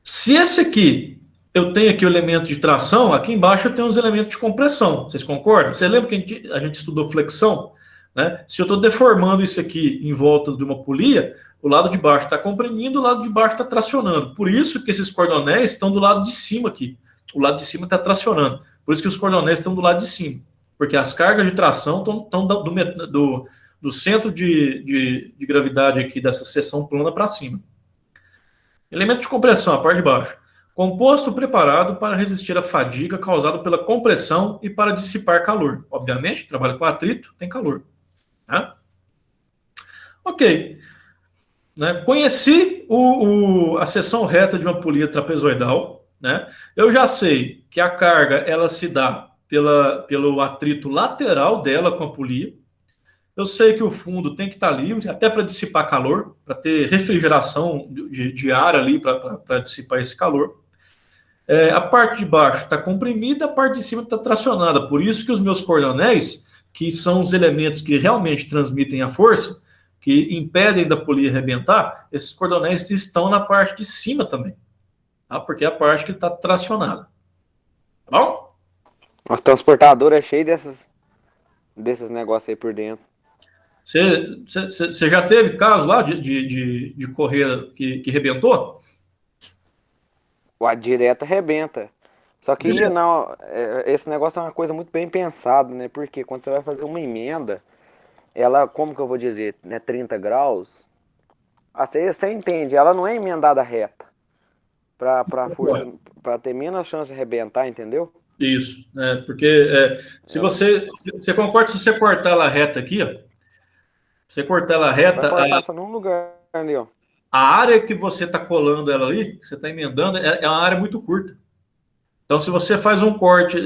se esse aqui, eu tenho aqui o elemento de tração, aqui embaixo eu tenho os elementos de compressão. Vocês concordam? Você lembra que a gente estudou flexão? Né? Se eu estou deformando isso aqui em volta de uma polia, o lado de baixo está comprimindo, o lado de baixo está tracionando. Por isso que esses cordonéis estão do lado de cima aqui. O lado de cima está tracionando. Por isso que os cordonéis estão do lado de cima. Porque as cargas de tração estão do centro de gravidade aqui dessa seção plana para cima. Elemento de compressão, a parte de baixo. Composto preparado para resistir à fadiga causada pela compressão e para dissipar calor. Obviamente, trabalha com atrito, tem calor. Tá? Ok. Né? Conheci a seção reta de uma polia trapezoidal. né? Eu já sei que a carga ela se dá pelo atrito lateral dela com a polia. Eu sei que o fundo tem que estar livre, até para dissipar calor, para ter refrigeração de ar ali para dissipar esse calor. A parte de baixo está comprimida, a parte de cima está tracionada. Por isso que os meus cordonéis, que são os elementos que realmente transmitem a força, que impedem da polia arrebentar, esses cordonéis estão na parte de cima também, tá? Porque é a parte que está tracionada. Tá bom? Nosso transportador é cheio desses negócios aí por dentro. Você já teve caso lá de correia que rebentou? A direta arrebenta. Só que não, esse negócio é uma coisa muito bem pensada, né? Porque quando você vai fazer uma emenda, ela, como que eu vou dizer, né, 30 graus, você entende, ela não é emendada reta. Pra força, pra ter menos chance de arrebentar, entendeu? Isso, né? Porque se você concorda, se você cortar ela reta aqui, ó, você cortar ela Vai reta, forçar só num lugar ali, ó. a área que você está colando ela ali, que você está emendando, é uma área muito curta. Então, se você faz um corte,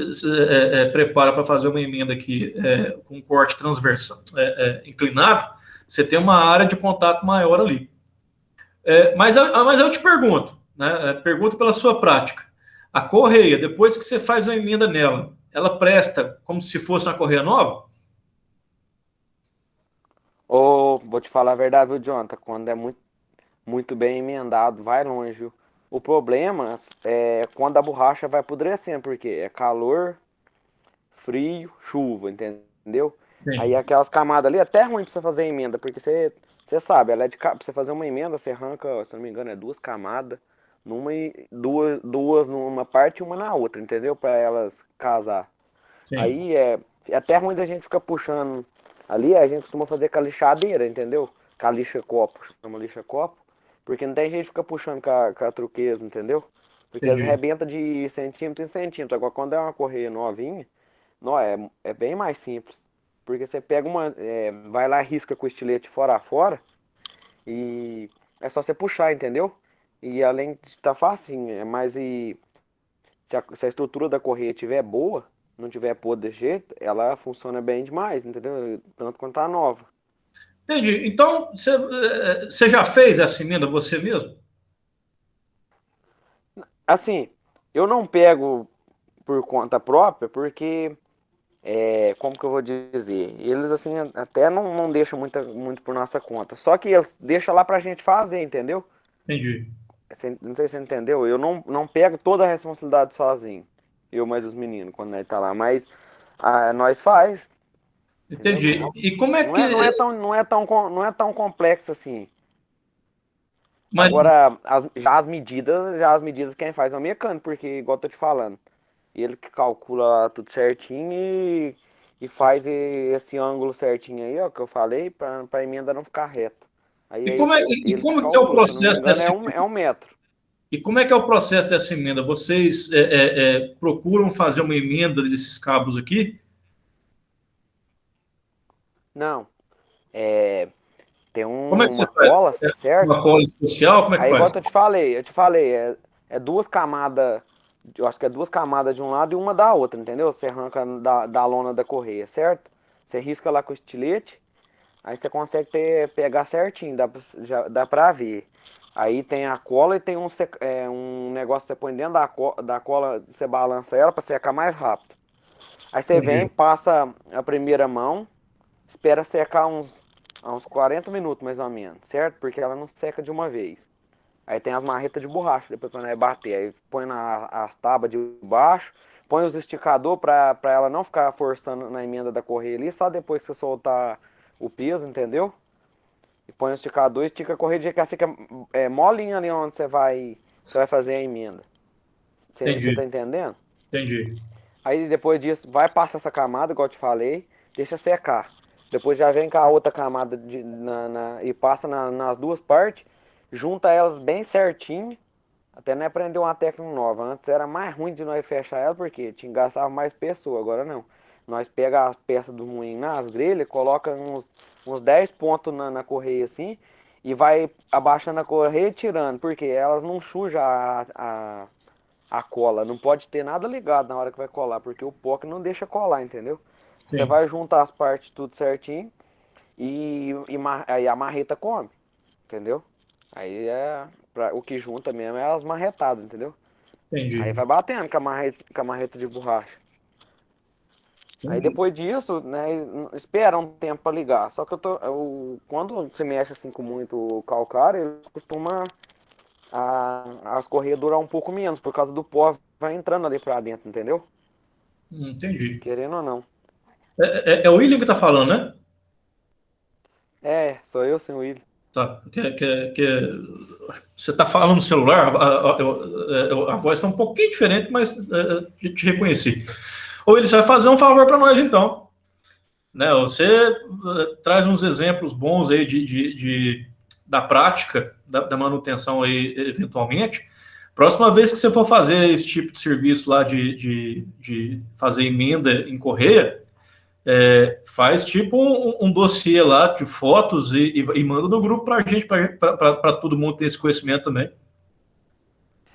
prepara para fazer uma emenda aqui com um corte transversal, inclinado, você tem uma área de contato maior ali. Mas eu te pergunto, né? Pergunto pela sua prática. A correia, depois que você faz uma emenda nela, ela presta como se fosse uma correia nova? Ou, vou te falar a verdade, viu, Jonathan? Quando é muito bem emendado, vai longe, viu? O problema é quando a borracha vai apodrecendo, porque é calor, frio, chuva, entendeu? Aí Sim. aquelas camadas ali é até ruim pra você fazer emenda, porque você sabe, ela é pra você fazer uma emenda, você arranca, se não me engano, é duas camadas, numa e duas numa parte e uma na outra, entendeu? Pra elas casar. Sim. Aí é até ruim da gente ficar puxando ali, a gente costuma fazer com a lixadeira, entendeu? Com a lixa copo, chama lixa copo, porque não tem jeito de ficar puxando com a truqueza, entendeu? Porque as Entendi. arrebenta de centímetro em centímetro. Agora quando é uma correia novinha, não, é bem mais simples. Porque você pega vai lá, risca com o estilete fora a fora e é só você puxar, entendeu? E além de estar facinho, mas se a estrutura da correia estiver boa, não tiver podre desse jeito, ela funciona bem demais, entendeu? Tanto quanto a nova. Entendi. Então, você já fez essa emenda você mesmo? Assim, eu não pego por conta própria, porque, como que eu vou dizer? Eles, assim, até não deixam muito por nossa conta. Só que eles deixam lá pra gente fazer, entendeu? Entendi. Não sei se você entendeu. Eu não pego toda a responsabilidade sozinho. Eu mais os meninos, quando nós tá lá. Mas nós faz, entendeu? Entendi. E como é Não é, não que. é tão, não é tão, não é tão complexo assim. Mas, Agora, já as medidas quem faz é o mecânico, porque, igual eu tô te falando, ele que calcula tudo certinho e faz esse ângulo certinho aí, ó, que eu falei, pra emenda não ficar reta. Aí e é como é, e ele que como que é o calcula, se eu não me processo engano, dessa é um metro. E como é que é o processo dessa emenda? Vocês procuram fazer uma emenda desses cabos aqui? Não, é, tem Como é que você uma faz? cola, certo? Uma cola especial? Como é que Aí, igual faz? eu te falei, é duas camadas, eu acho que é duas camadas de um lado e uma da outra, entendeu? Você arranca da lona da correia, certo? Você risca lá com o estilete, aí você consegue pegar certinho, já dá pra ver. Aí tem a cola e tem um negócio que você põe dentro da cola, você balança ela pra secar mais rápido. Aí você vem, Entendi. passa a primeira mão, espera secar uns 40 minutos mais ou menos, certo? Porque ela não seca de uma vez. Aí tem as marretas de borracha, depois quando é bater. Aí põe as tábuas de baixo, põe os esticador pra ela não ficar forçando na emenda da correia ali, só depois que você soltar o peso, entendeu? E põe o esticador e estica a correia de jeito que ela fica molinha ali onde você vai fazer a emenda. Você tá Entendi. entendendo? Entendi. Aí depois disso, vai passar essa camada, igual eu te falei, deixa secar. Depois já vem com a outra camada e passa nas duas partes, junta elas bem certinho, até não aprender uma técnica nova. Antes era mais ruim de nós fechar ela, porque tinha gastava mais pessoa, agora não. Nós pega as peças do moinho nas grelhas, coloca uns 10 pontos na correia assim, e vai abaixando a correia e tirando, porque elas não sujam a cola. Não pode ter nada ligado na hora que vai colar, porque o pó que não deixa colar, entendeu? Você Sim. vai juntar as partes tudo certinho aí a marreta come, entendeu? Aí o que junta mesmo é as marretadas, entendeu? Aí Entendi. vai batendo com a marreta de borracha. Aí Entendi. depois disso, né, espera um tempo para ligar. Só que quando você mexe assim com muito calcário, ele costuma as correias durar um pouco menos, por causa do pó vai entrando ali para dentro, entendeu? Entendi. Querendo ou não. É o William que tá falando, né? É, sou eu, senhor William. Tá. Você tá falando no celular, a voz tá um pouquinho diferente, mas te reconheci. Ou ele vai fazer um favor para nós, então. Né? Você traz uns exemplos bons aí da prática da manutenção aí, eventualmente. Próxima vez que você for fazer esse tipo de serviço lá de fazer emenda em correia, faz tipo um dossiê lá de fotos e manda no grupo para a gente, para todo mundo ter esse conhecimento também.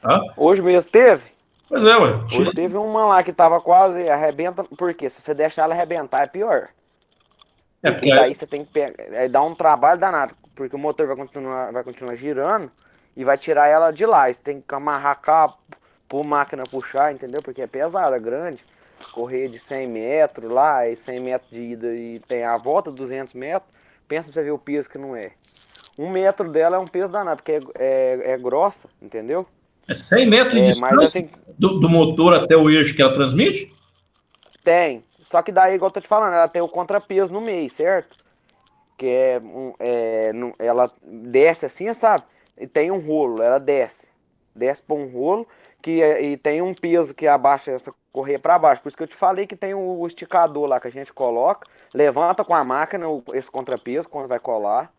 Tá? Hoje mesmo teve? Pois é, ué. Hoje teve uma lá que tava quase arrebenta. Por quê? Se você deixar ela arrebentar é pior. Porque Porque daí você tem que pegar. Aí dá um trabalho danado. Porque o motor vai continuar girando e vai tirar ela de lá. Aí você tem que amarrar cabo, pôr máquina puxar, entendeu? Porque é pesada, grande. Correr de 100 metros lá, e 100 metros de ida e tem a volta, 200 metros. Pensa pra você ver o peso que não é. 1 metro dela é um peso danado, porque é grossa, entendeu? 100 metros de Mas distância assim, do motor até o eixo que ela transmite? tem. Só que daí, igual eu tô te falando, ela tem o contrapeso no meio, certo? Que ela desce assim, sabe? E tem um rolo, ela desce. Desce para um rolo e tem um peso que abaixa essa correia para baixo. Por isso que eu te falei que tem o esticador lá que a gente coloca, levanta com a máquina esse contrapeso quando vai colar.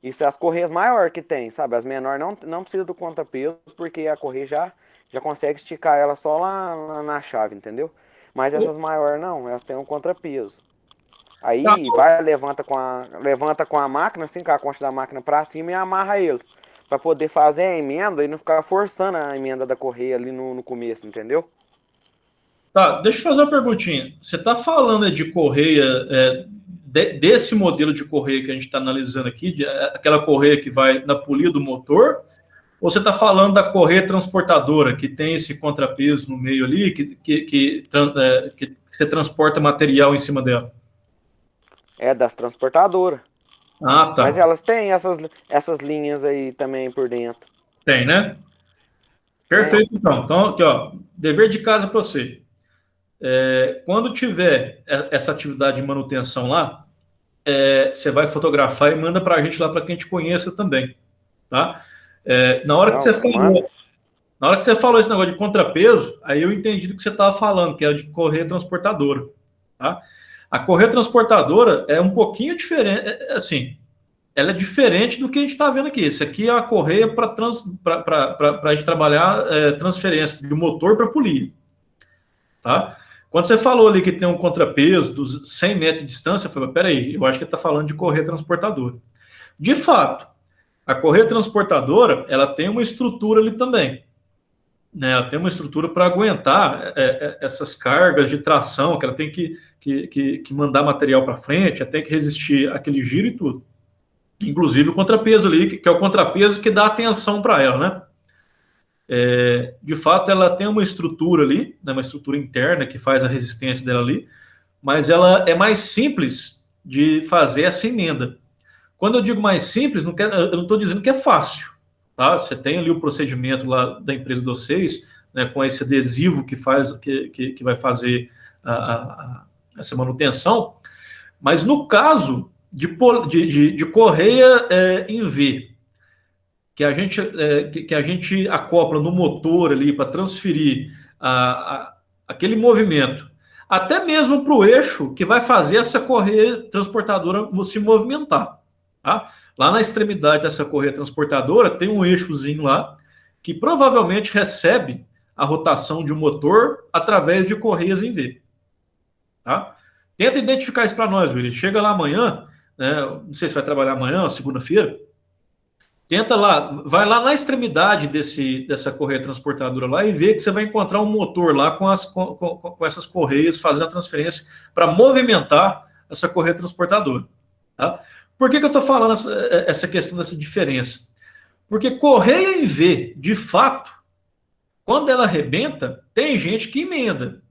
Isso é as correias maiores que tem, sabe? As menores não precisa do contrapeso, porque a correia já consegue esticar ela só lá na chave, entendeu? Mas essas maiores não, elas têm um contrapeso. Tá. Aí levanta com a máquina, assim, com a concha da máquina pra cima e amarra eles. Pra poder fazer a emenda e não ficar forçando a emenda da correia ali no começo, entendeu? Tá, deixa eu fazer uma perguntinha. Você está falando de correia, desse modelo de correia que a gente está analisando aqui, aquela correia que vai na polia do motor, ou você está falando da correia transportadora, que tem esse contrapeso no meio ali, que você transporta material em cima dela? É das transportadoras. Ah, Mas tá. elas têm essas linhas aí também por dentro. Tem, né? Tem. Perfeito, então. Então, aqui, ó, dever de casa para você. Quando tiver essa atividade de manutenção lá, você vai fotografar e manda para a gente lá para que a gente conheça também, tá? Na hora que você Não, manda. falou, na hora que você falou esse negócio de contrapeso, aí eu entendi do que você estava falando, que era de correia transportadora, tá? A correia transportadora é um pouquinho diferente, assim, ela é diferente do que a gente está vendo aqui. Isso aqui é a correia para a gente trabalhar transferência de motor para polia, tá? Quando você falou ali que tem um contrapeso dos 100 metros de distância, eu falei, peraí, eu acho que ele está falando de correia transportadora. De fato, a correia transportadora, ela tem uma estrutura ali também, né? Ela tem uma estrutura para aguentar essas cargas de tração, que ela tem que mandar material para frente, ela tem que resistir aquele giro e tudo. Inclusive o contrapeso ali, que é o contrapeso que dá atenção para ela, né? De fato, ela tem uma estrutura ali, né, uma estrutura interna que faz a resistência dela ali, mas ela é mais simples de fazer essa emenda. Quando eu digo mais simples, eu não estou dizendo que é fácil, tá? Você tem ali o procedimento lá da empresa de vocês, né, com esse adesivo que vai fazer essa manutenção, mas no caso de correia em V, que a gente acopla no motor ali para transferir aquele movimento, até mesmo para o eixo que vai fazer essa correia transportadora se movimentar. Tá? Lá na extremidade dessa correia transportadora tem um eixozinho lá que provavelmente recebe a rotação de um motor através de correias em V. Tá? Tenta identificar isso para nós, Willi. Chega lá amanhã, né? Não sei se vai trabalhar amanhã, segunda-feira. Tenta lá, vai lá na extremidade dessa correia transportadora lá e vê que você vai encontrar um motor lá com essas correias fazendo a transferência para movimentar essa correia transportadora. Tá? Por que eu estou falando essa questão dessa diferença? Porque correia em V, de fato, quando ela arrebenta, tem gente que emenda.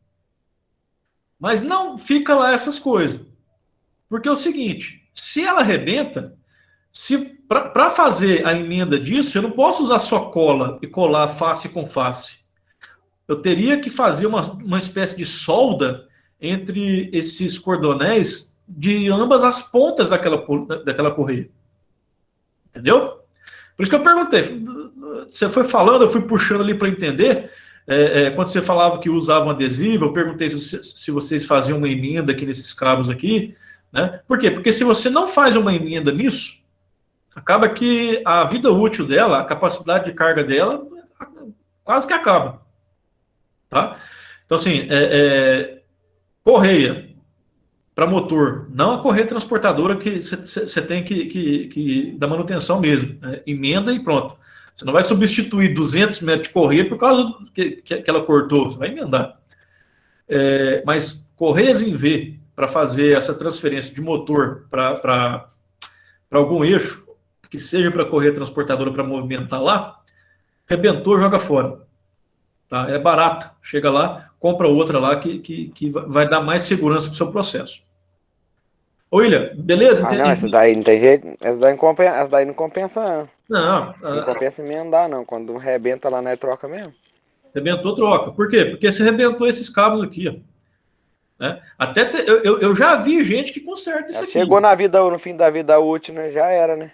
Mas não fica lá essas coisas. Porque é o seguinte, se ela arrebenta, para fazer a emenda disso, eu não posso usar só cola e colar face com face. Eu teria que fazer uma espécie de solda entre esses cordonéis de ambas as pontas daquela correia. Entendeu? Por isso que eu perguntei. Você foi falando, eu fui puxando ali para entender. Quando você falava que usava um adesivo, eu perguntei se vocês faziam uma emenda aqui nesses cabos aqui. Né? Por quê? Porque se você não faz uma emenda nisso, acaba que a vida útil dela, a capacidade de carga dela, quase que acaba. Tá? Então, assim, correia para motor, não a correia transportadora que você tem que dar manutenção mesmo. Emenda e pronto. Você não vai substituir 200 metros de correia por causa que ela cortou, você vai emendar. Mas correias em V, para fazer essa transferência de motor para algum eixo, que seja para correr transportadora para movimentar lá, arrebentou, joga fora. Tá? É barato. Chega lá, compra outra lá que vai dar mais segurança para o seu processo. Ô, William, beleza? Não, essa daí não tem jeito. Essa daí não compensa. Não. Não compensa emendar, não. Quando arrebenta lá, né, troca mesmo. Arrebentou, troca. Por quê? Porque você arrebentou esses cabos aqui, ó. Até eu já vi gente que conserta isso aqui. Chegou no fim da vida útil, né? Já era, né?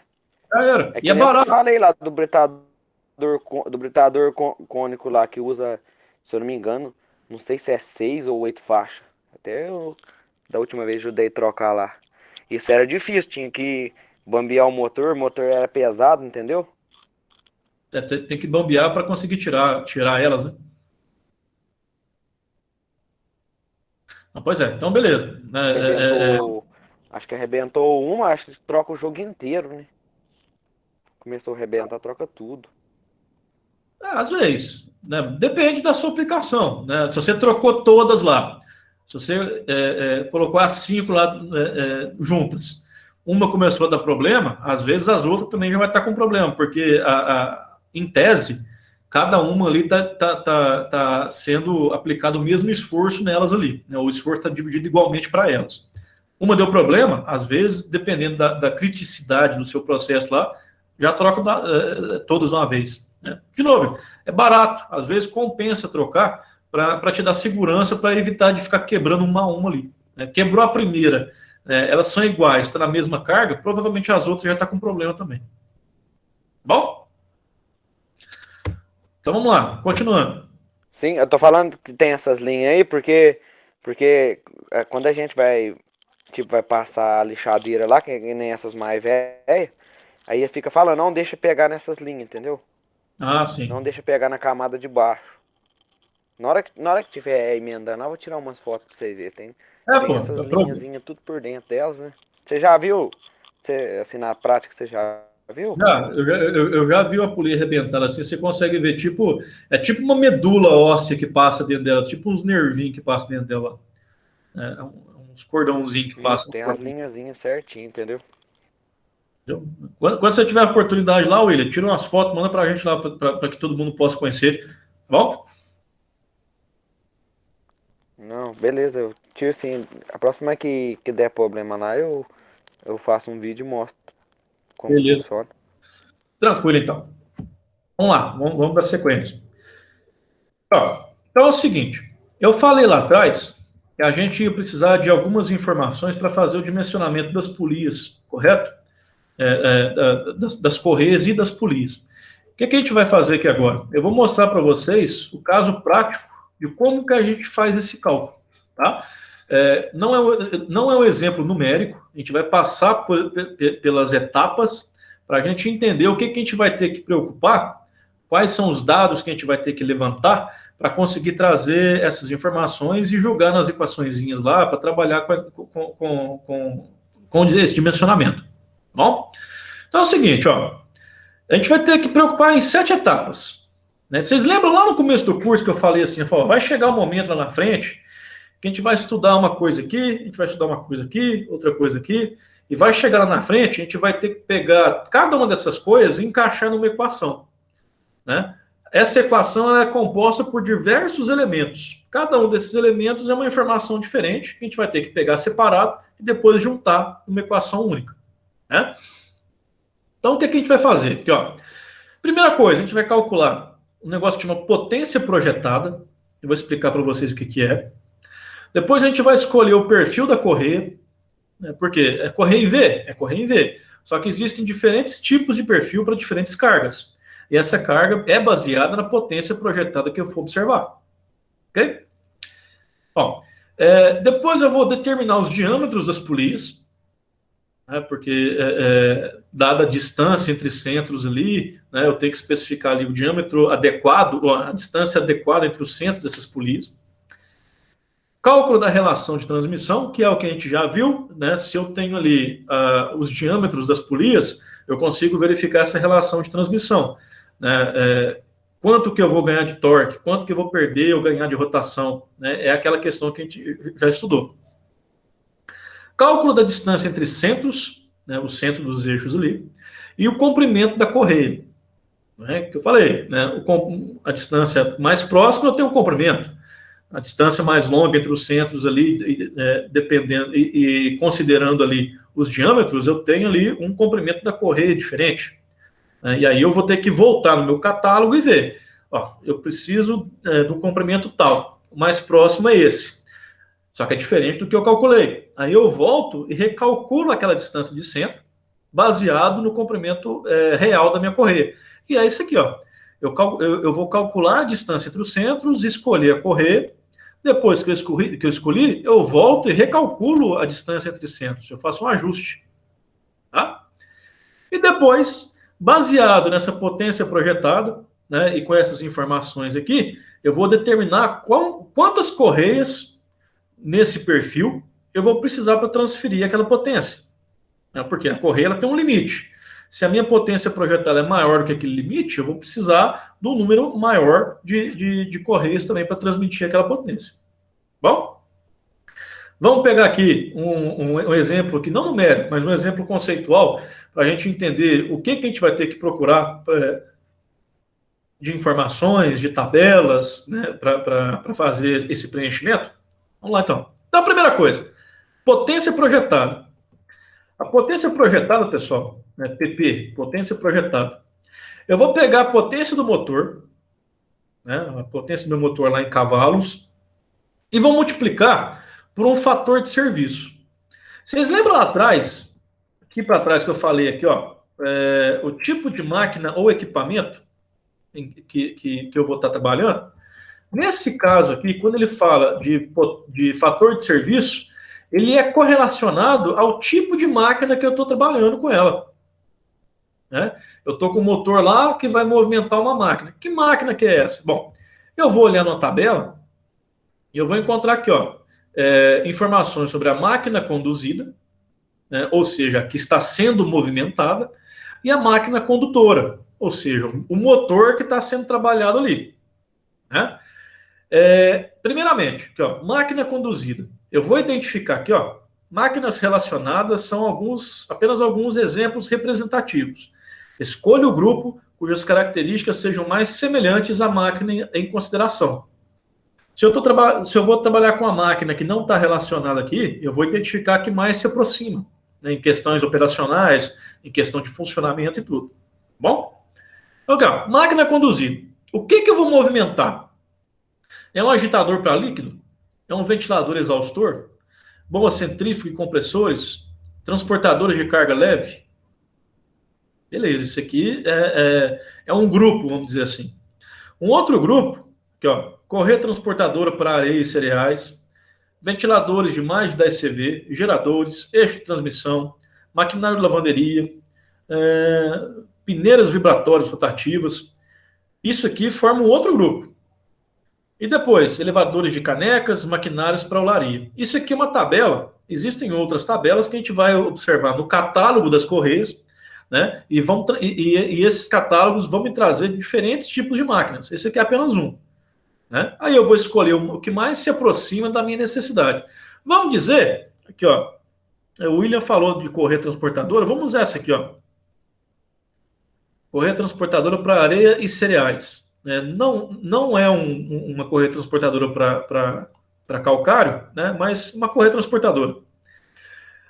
Já era. E é barato. Eu falei lá do britador cônico lá que usa, se eu não me engano, não sei se é 6 ou 8 faixas. Até eu, da última vez, ajudei a trocar lá. Isso era difícil, tinha que bambear o motor era pesado, entendeu? Tem que bambear para conseguir tirar elas, né? Pois é, então beleza. Acho que arrebentou uma, acho que troca o jogo inteiro, né? Começou a arrebentar, troca tudo. Às vezes, né? Depende da sua aplicação, né? Se você trocou todas lá, se você colocou as 5 lá juntas, uma começou a dar problema, às vezes as outras também já vai estar com problema, porque em tese, cada uma ali está sendo aplicado o mesmo esforço nelas ali, né? O esforço está dividido igualmente para elas. Uma deu problema, às vezes, dependendo da criticidade do seu processo lá, já troca todas de uma vez. Né? De novo, é barato, às vezes compensa trocar para te dar segurança, para evitar de ficar quebrando uma a uma ali. Né? Quebrou a primeira, elas são iguais, está na mesma carga, provavelmente as outras já estão com problema também. Bom? Então vamos lá, continuando. Sim, eu tô falando que tem essas linhas aí porque quando a gente vai passar a lixadeira lá, que nem essas mais velhas, aí fica falando, não deixa pegar nessas linhas, entendeu? Ah, sim. Não deixa pegar na camada de baixo. Na hora que tiver emendando, eu vou tirar umas fotos pra você ver. Tem essas linhazinhas tudo por dentro delas, né? Você já viu? Assim, na prática, você já viu? Eu já vi a polia arrebentada assim, você consegue ver, tipo uma medula óssea que passa dentro dela, tipo uns nervinhos que passam dentro dela. Uns cordãozinhos que passam. Tem as linhazinhas certinho, entendeu? Quando você tiver a oportunidade lá, William, tira umas fotos, manda pra gente lá, para que todo mundo possa conhecer. Tá bom? Não, beleza. Eu tiro sim. A próxima que der problema lá, eu faço um vídeo e mostro como funciona. Tranquilo, então. Vamos lá, vamos dar sequência. Então é o seguinte, eu falei lá atrás que a gente ia precisar de algumas informações para fazer o dimensionamento das polias, correto? Das correias e das polias. O que a gente vai fazer aqui agora? Eu vou mostrar para vocês o caso prático de como que a gente faz esse cálculo. Tá? Não é um exemplo numérico, a gente vai passar pelas etapas para a gente entender o que a gente vai ter que preocupar, quais são os dados que a gente vai ter que levantar para conseguir trazer essas informações e jogar nas equaçõezinhas lá para trabalhar com esse dimensionamento. Bom? Então é o seguinte, ó. A gente vai ter que preocupar em 7 etapas. Né? Vocês lembram lá no começo do curso que eu falei assim, vai chegar um momento lá na frente que a gente vai estudar uma coisa aqui, a gente vai estudar uma coisa aqui, outra coisa aqui, e vai chegar lá na frente, a gente vai ter que pegar cada uma dessas coisas e encaixar numa equação. Né? Essa equação ela é composta por diversos elementos. Cada um desses elementos é uma informação diferente, que a gente vai ter que pegar separado e depois juntar numa equação única. Né? Então, o que a gente vai fazer? Aqui, ó. Primeira coisa, a gente vai calcular um negócio que chama potência projetada. Eu vou explicar para vocês o que é. Depois a gente vai escolher o perfil da correia. Né? Por quê? É correia em V? É correia em V. Só que existem diferentes tipos de perfil para diferentes cargas. E essa carga é baseada na potência projetada que eu for observar. Ok? Bom, depois eu vou determinar os diâmetros das polias. Né, porque dada a distância entre centros ali, né, eu tenho que especificar ali o diâmetro adequado, a distância adequada entre os centros dessas polias. Cálculo da relação de transmissão, que é o que a gente já viu, né, se eu tenho ali os diâmetros das polias, eu consigo verificar essa relação de transmissão. Né, quanto que eu vou ganhar de torque, quanto que eu vou perder ou ganhar de rotação, né, é aquela questão que a gente já estudou. Cálculo da distância entre centros, né, o centro dos eixos ali, e o comprimento da correia. Né, que eu falei, né, a distância mais próxima eu tenho o comprimento. A distância mais longa entre os centros ali, dependendo e considerando ali os diâmetros, eu tenho ali um comprimento da correia diferente. Né, e aí eu vou ter que voltar no meu catálogo e ver. Ó, eu preciso do comprimento tal. O mais próximo é esse. Só que é diferente do que eu calculei. Aí eu volto e recalculo aquela distância de centro, baseado no comprimento real da minha correia. E é isso aqui, ó. Eu vou calcular a distância entre os centros, escolher a correia. Depois que eu escolhi, eu volto e recalculo a distância entre centros. Eu faço um ajuste. Tá? E depois, baseado nessa potência projetada, né, e com essas informações aqui, eu vou determinar quantas correias nesse perfil eu vou precisar para transferir aquela potência. Né? Porque a correia ela tem um limite. Se a minha potência projetada é maior do que aquele limite, eu vou precisar de um número maior de correias também para transmitir aquela potência. Bom? Vamos pegar aqui um exemplo aqui, não numérico, mas um exemplo conceitual, para a gente entender o que a gente vai ter que procurar de informações, de tabelas, né, para fazer esse preenchimento. Vamos lá, então. Então, a primeira coisa, potência projetada. A potência projetada, pessoal, né, PP, potência projetada. Eu vou pegar a potência do motor, né, a potência do meu motor lá em cavalos, e vou multiplicar por um fator de serviço. Vocês lembram lá atrás, aqui para trás que eu falei aqui, ó, o tipo de máquina ou equipamento que eu vou estar trabalhando? Nesse caso aqui, quando ele fala de fator de serviço, ele é correlacionado ao tipo de máquina que eu estou trabalhando com ela. Né? Eu estou com um motor lá que vai movimentar uma máquina. Que máquina que é essa? Bom, eu vou olhar na tabela e eu vou encontrar aqui, ó, informações sobre a máquina conduzida, né, ou seja, que está sendo movimentada, e a máquina condutora, ou seja, o motor que está sendo trabalhado ali. Né? Primeiramente, aqui, ó, máquina conduzida. Eu vou identificar aqui, ó, máquinas relacionadas são apenas alguns exemplos representativos. Escolha o grupo cujas características sejam mais semelhantes à máquina em consideração. Se eu vou trabalhar com uma máquina que não está relacionada aqui, eu vou identificar a que mais se aproxima, né, em questões operacionais, em questão de funcionamento e tudo. Bom? Legal. Máquina conduzida. O que eu vou movimentar? É um agitador para líquido? É um ventilador exaustor? Bomba centrífuga e compressores? Transportadores de carga leve? Beleza, isso aqui é um grupo, vamos dizer assim. Um outro grupo, aqui, ó, correia transportadora para areia e cereais, ventiladores de mais de 10 CV, geradores, eixo de transmissão, maquinário de lavanderia, peneiras vibratórias rotativas. Isso aqui forma um outro grupo. E depois, elevadores de canecas, maquinários para olaria. Isso aqui é uma tabela. Existem outras tabelas que a gente vai observar no catálogo das correias. né? E esses catálogos vão me trazer diferentes tipos de máquinas. Esse aqui é apenas um, né? Aí eu vou escolher o que mais se aproxima da minha necessidade. Vamos dizer, aqui, ó, o William falou de correia transportadora, vamos usar essa aqui, ó. Correia transportadora para areia e cereais, né? Não é uma correia transportadora para calcário, né? Mas uma correia transportadora.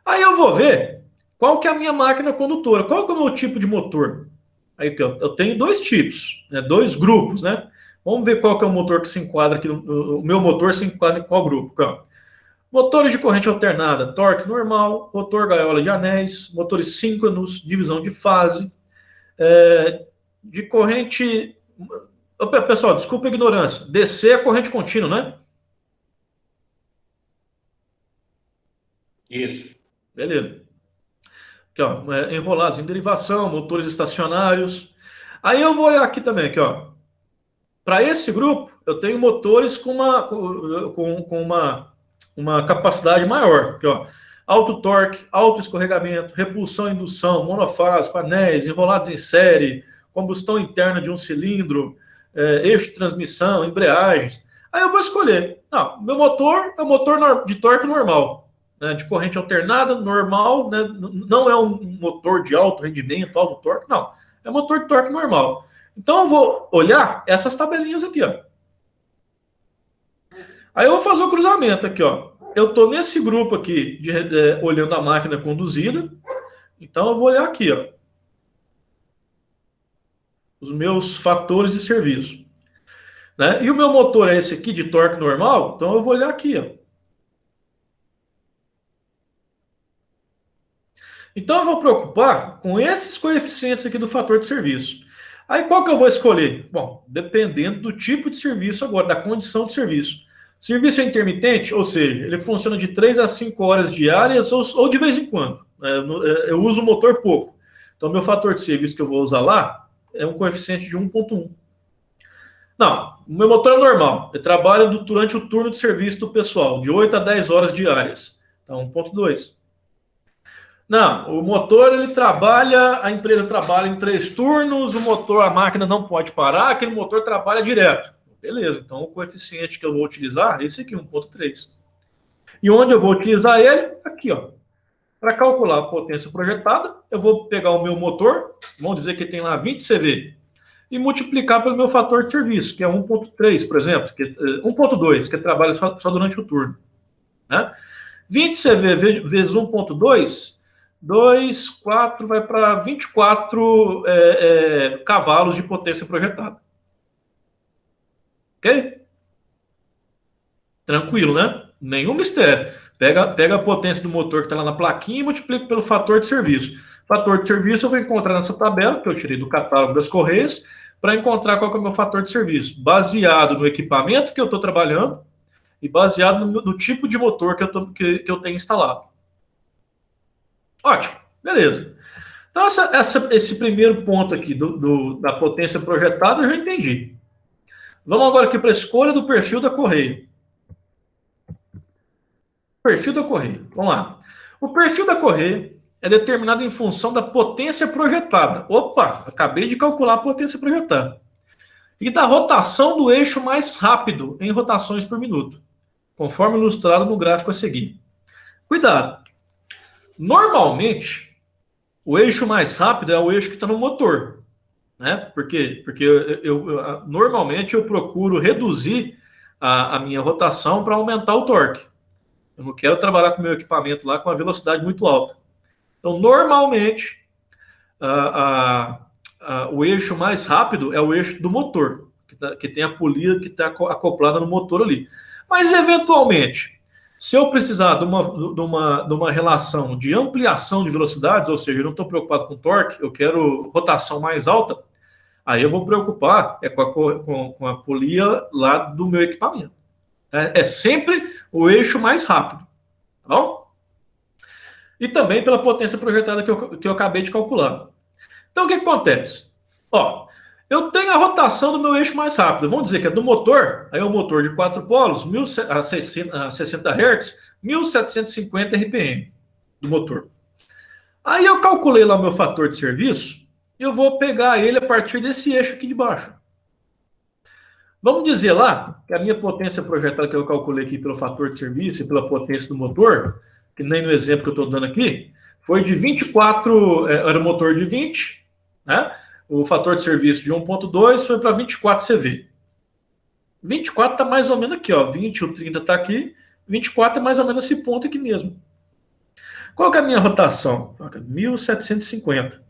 Aí eu vou ver qual que é a minha máquina condutora, qual que é o meu tipo de motor. Aí eu tenho dois tipos, né? Dois grupos, né? Vamos ver qual que é o motor que se enquadra aqui. O meu motor se enquadra em qual grupo? Calma. Motores de corrente alternada, torque normal, motor gaiola de anéis, motores síncronos, divisão de fase, de corrente... Opa, pessoal, desculpa a ignorância. DC é corrente contínua, né? Isso. Beleza. Aqui, ó, enrolados em derivação, motores estacionários. Aí eu vou olhar aqui também, aqui, ó. Para esse grupo, eu tenho motores com uma capacidade maior. Aqui, ó. Alto torque, alto escorregamento, repulsão e indução, monofásico, anéis, enrolados em série, combustão interna de um cilindro, eixo de transmissão, embreagens. Aí eu vou escolher. Não, meu motor é um motor de torque normal, né, de corrente alternada, normal, né, não é um motor de alto rendimento, alto torque, não. É motor de torque normal. Então eu vou olhar essas tabelinhas aqui, ó. Aí eu vou fazer o cruzamento aqui, ó. Eu estou nesse grupo aqui, olhando a máquina conduzida. Então eu vou olhar aqui, ó. Os meus fatores de serviço, né? E o meu motor é esse aqui de torque normal, então eu vou olhar aqui, ó. Então eu vou preocupar com esses coeficientes aqui do fator de serviço. Aí qual que eu vou escolher? Bom, dependendo do tipo de serviço agora, da condição de serviço. Serviço é intermitente, ou seja, ele funciona de 3 a 5 horas diárias ou de vez em quando. Eu uso o motor pouco. Então meu fator de serviço que eu vou usar lá é um coeficiente de 1,1. Não, o meu motor é normal. Ele trabalha durante o turno de serviço do pessoal, de 8 a 10 horas diárias. Então, 1,2. Não, o motor, ele trabalha, a empresa trabalha em 3 turnos, o motor, a máquina não pode parar, aquele motor trabalha direto. Beleza, então o coeficiente que eu vou utilizar é esse aqui, 1,3. E onde eu vou utilizar ele? Aqui, ó. Para calcular a potência projetada, eu vou pegar o meu motor, vamos dizer que tem lá 20 CV, e multiplicar pelo meu fator de serviço, que é 1,3, por exemplo, 1,2, que trabalha só durante o turno, né? 20 CV vezes 1,2, 2, 4, vai para 24 cavalos de potência projetada. Ok? Tranquilo, né? Nenhum mistério. Pega a potência do motor que está lá na plaquinha e multiplica pelo fator de serviço. Fator de serviço eu vou encontrar nessa tabela, que eu tirei do catálogo das Correias, para encontrar qual que é o meu fator de serviço. Baseado no equipamento que eu estou trabalhando e baseado no tipo de motor que eu tenho instalado. Ótimo, beleza. Então, esse primeiro ponto aqui da potência projetada eu já entendi. Vamos agora aqui para a escolha do perfil da correia. Perfil da correia. Vamos lá. O perfil da correia é determinado em função da potência projetada. Opa, acabei de calcular a potência projetada. E da rotação do eixo mais rápido em rotações por minuto, conforme ilustrado no gráfico a seguir. Cuidado. Normalmente, o eixo mais rápido é o eixo que está no motor, né? Por quê? Porque normalmente eu procuro reduzir a minha rotação para aumentar o torque. Eu não quero trabalhar com o meu equipamento lá com uma velocidade muito alta. Então, normalmente, o eixo mais rápido é o eixo do motor, que tem a polia que está acoplada no motor ali. Mas, eventualmente, se eu precisar de uma relação de ampliação de velocidades, ou seja, eu não estou preocupado com torque, eu quero rotação mais alta, aí eu vou preocupar com a polia lá do meu equipamento. É sempre o eixo mais rápido, tá bom? E também pela potência projetada que eu acabei de calcular. Então, o que acontece? Ó, eu tenho a rotação do meu eixo mais rápido. Vamos dizer que é do motor, aí é o motor de 4 polos, a 60 Hz, 1750 RPM do motor. Aí eu calculei lá o meu fator de serviço, e eu vou pegar ele a partir desse eixo aqui de baixo. Vamos dizer lá que a minha potência projetada que eu calculei aqui pelo fator de serviço e pela potência do motor, que nem no exemplo que eu estou dando aqui, foi de 24, era o motor de 20, né? O fator de serviço de 1.2 foi para 24 CV. 24 está mais ou menos aqui, ó. 20, o 30 está aqui. 24 é mais ou menos esse ponto aqui mesmo. Qual que é a minha rotação? 1750.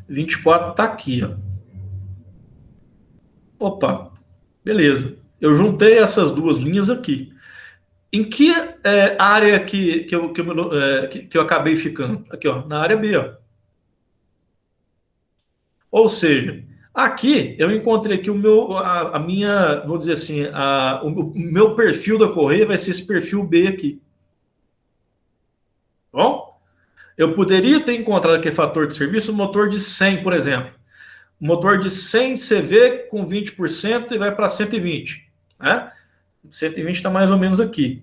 24 está aqui, ó. Opa, beleza. Eu juntei essas duas linhas aqui. Em que área que eu acabei ficando? Aqui, ó, na área B, ó. Ou seja, aqui eu encontrei que a minha, vou dizer assim, o meu perfil da correia vai ser esse perfil B aqui. Bom, eu poderia ter encontrado aqui fator de serviço um motor de 100, por exemplo. Um motor de 100 CV com 20% e vai para 120. Né? 120 está mais ou menos aqui.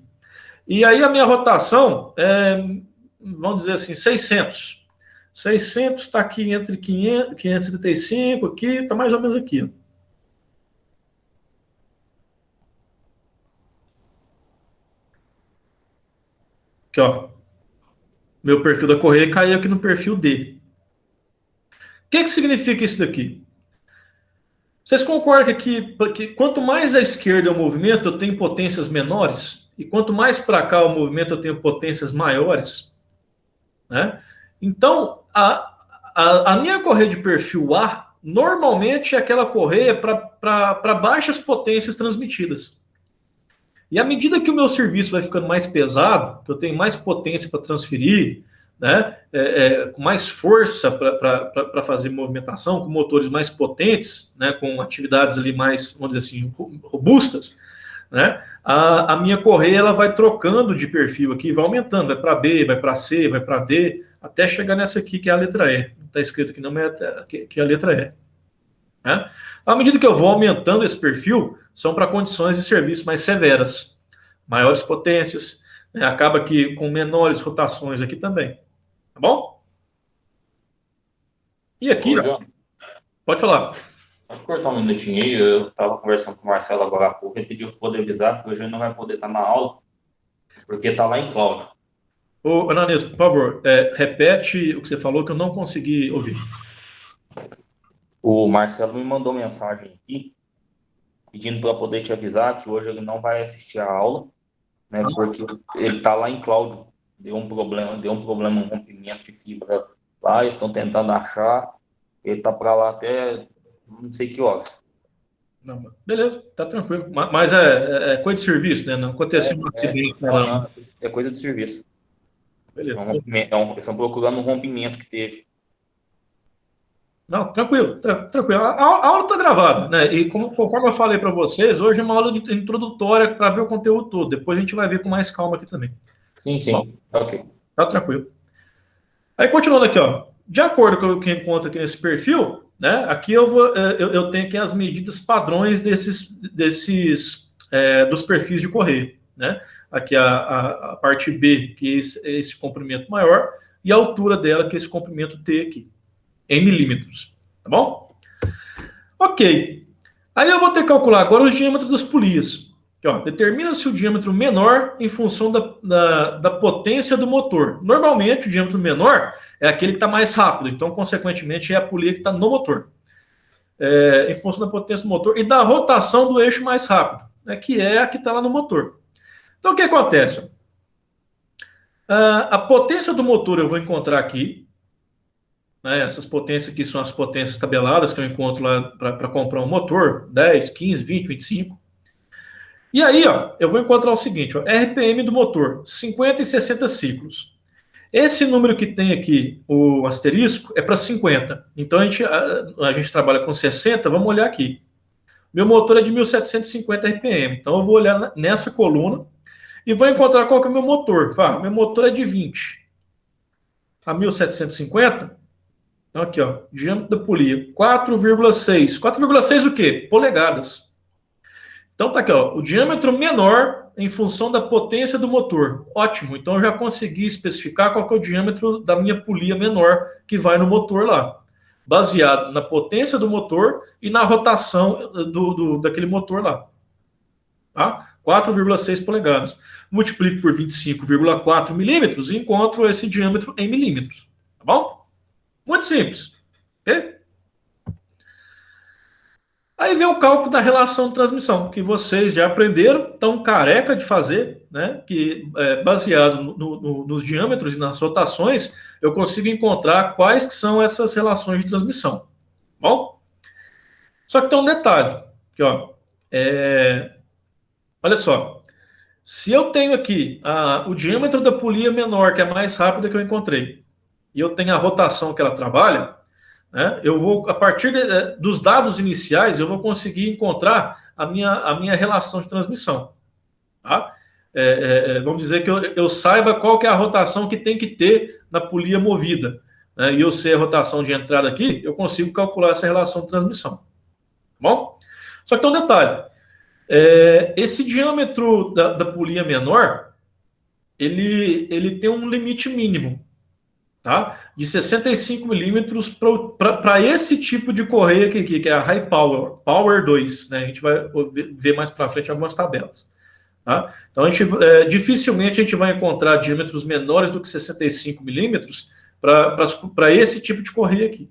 E aí a minha rotação vamos dizer assim, 600. 600 está aqui entre 500, 575, aqui, está mais ou menos aqui. Ó. Aqui, ó. Meu perfil da correia caiu aqui no perfil D. O que significa isso daqui? Vocês concordam que quanto mais à esquerda é o movimento, eu tenho potências menores? E quanto mais para cá o movimento, eu tenho potências maiores? Né? Então, a minha correia de perfil A, normalmente é aquela correia para baixas potências transmitidas. E à medida que o meu serviço vai ficando mais pesado, que eu tenho mais potência para transferir, né, com mais força para fazer movimentação, com motores mais potentes, né, com atividades ali mais, vamos dizer assim, robustas, né, a minha correia ela vai trocando de perfil aqui, vai aumentando, vai para B, vai para C, vai para D, até chegar nessa aqui que é a letra E. Não está escrito aqui não, mas que é a letra E. Né? À medida que eu vou aumentando esse perfil, são para condições de serviço mais severas, maiores potências, né? Acaba que com menores rotações aqui também. Tá bom? E aqui, ó, pode falar. Pode cortar um minutinho aí, eu estava conversando com o Marcelo agora há pouco, ele pediu para poder avisar que hoje ele não vai poder estar na aula, porque está lá em Cláudio. Ô, Ananias, por favor, repete o que você falou que eu não consegui ouvir. O Marcelo me mandou mensagem aqui, pedindo para poder te avisar que hoje ele não vai assistir a aula, né, porque ele está lá em Cláudio, deu um problema, um rompimento de fibra lá, eles estão tentando achar, ele está para lá até não sei que horas. Não, beleza, tá tranquilo. Mas é coisa de serviço, né? Não aconteceu um acidente. Não, é coisa de serviço. Beleza. Eles estão procurando um rompimento que teve. Não, tranquilo, tranquilo. A aula está gravada, né? E conforme eu falei para vocês, hoje é uma aula introdutória para ver o conteúdo todo. Depois a gente vai ver com mais calma aqui também. Sim. Bom, ok. tá tranquilo. Aí, continuando aqui, ó. De acordo com o que eu encontro aqui nesse perfil, né? Aqui eu tenho aqui as medidas padrões dos perfis de correia, né? Aqui a parte B, que é esse comprimento maior, e a altura dela, que é esse comprimento T aqui, em milímetros, tá bom? Ok. Aí eu vou ter que calcular agora os diâmetros das polias. Determina-se o diâmetro menor em função da potência do motor. Normalmente, o diâmetro menor é aquele que está mais rápido, então, consequentemente, é a polia que está no motor. Em função da potência do motor e da rotação do eixo mais rápido, né, que é a que está lá no motor. Então, o que acontece? A potência do motor eu vou encontrar aqui. Né, essas potências aqui são as potências tabeladas que eu encontro lá para comprar um motor, 10, 15, 20, 25. E aí, ó, eu vou encontrar o seguinte, ó, RPM do motor, 50 e 60 ciclos. Esse número que tem aqui, o asterisco, é para 50. Então, a gente trabalha com 60, vamos olhar aqui. Meu motor é de 1750 RPM, então eu vou olhar nessa coluna e vou encontrar qual que é o meu motor. Meu motor é de 20 a 1750. Então, aqui, ó, diâmetro da polia, 4,6. 4,6 o quê? Polegadas. Então tá aqui, ó, o diâmetro menor em função da potência do motor. Ótimo, então eu já consegui especificar qual que é o diâmetro da minha polia menor que vai no motor lá, baseado na potência do motor e na rotação daquele motor lá. Tá? 4,6 polegadas. Multiplico por 25,4 milímetros e encontro esse diâmetro em milímetros. Tá bom? Muito simples. Ok? Aí vem o cálculo da relação de transmissão, que vocês já aprenderam, estão careca de fazer, né? Que baseado nos diâmetros e nas rotações, eu consigo encontrar quais que são essas relações de transmissão. Tá bom? Só que tem um detalhe. Aqui, ó, olha só. Se eu tenho aqui o diâmetro da polia menor, que é a mais rápida que eu encontrei, e eu tenho a rotação que ela trabalha, né, eu vou, a partir dos dados iniciais, eu vou conseguir encontrar a minha relação de transmissão. Tá? Vamos dizer que eu saiba qual que é a rotação que tem que ter na polia movida. Né, e eu sei a rotação de entrada aqui, eu consigo calcular essa relação de transmissão. Tá bom? Só que tem um detalhe. Esse diâmetro da polia menor, ele tem um limite mínimo. Tá? De 65 milímetros para esse tipo de correia aqui, que é a High Power, Power 2, né? A gente vai ver mais para frente algumas tabelas. Tá? Então, dificilmente a gente vai encontrar diâmetros menores do que 65 milímetros para esse tipo de correia aqui.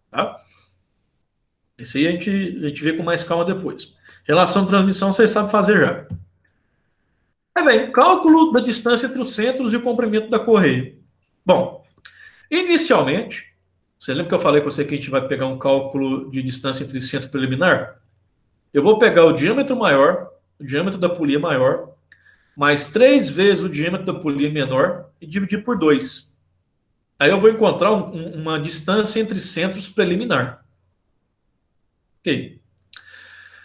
Tá? Isso aí a gente vê com mais calma depois. Relação de transmissão, vocês sabem fazer já. Aí vem, cálculo da distância entre os centros e o comprimento da correia. Bom, inicialmente, você lembra que eu falei com você que a gente vai pegar um cálculo de distância entre centro preliminar? Eu vou pegar o diâmetro maior, o diâmetro da polia maior, mais 3 vezes o diâmetro da polia menor e dividir por 2. Aí eu vou encontrar uma distância entre centros preliminar. Ok.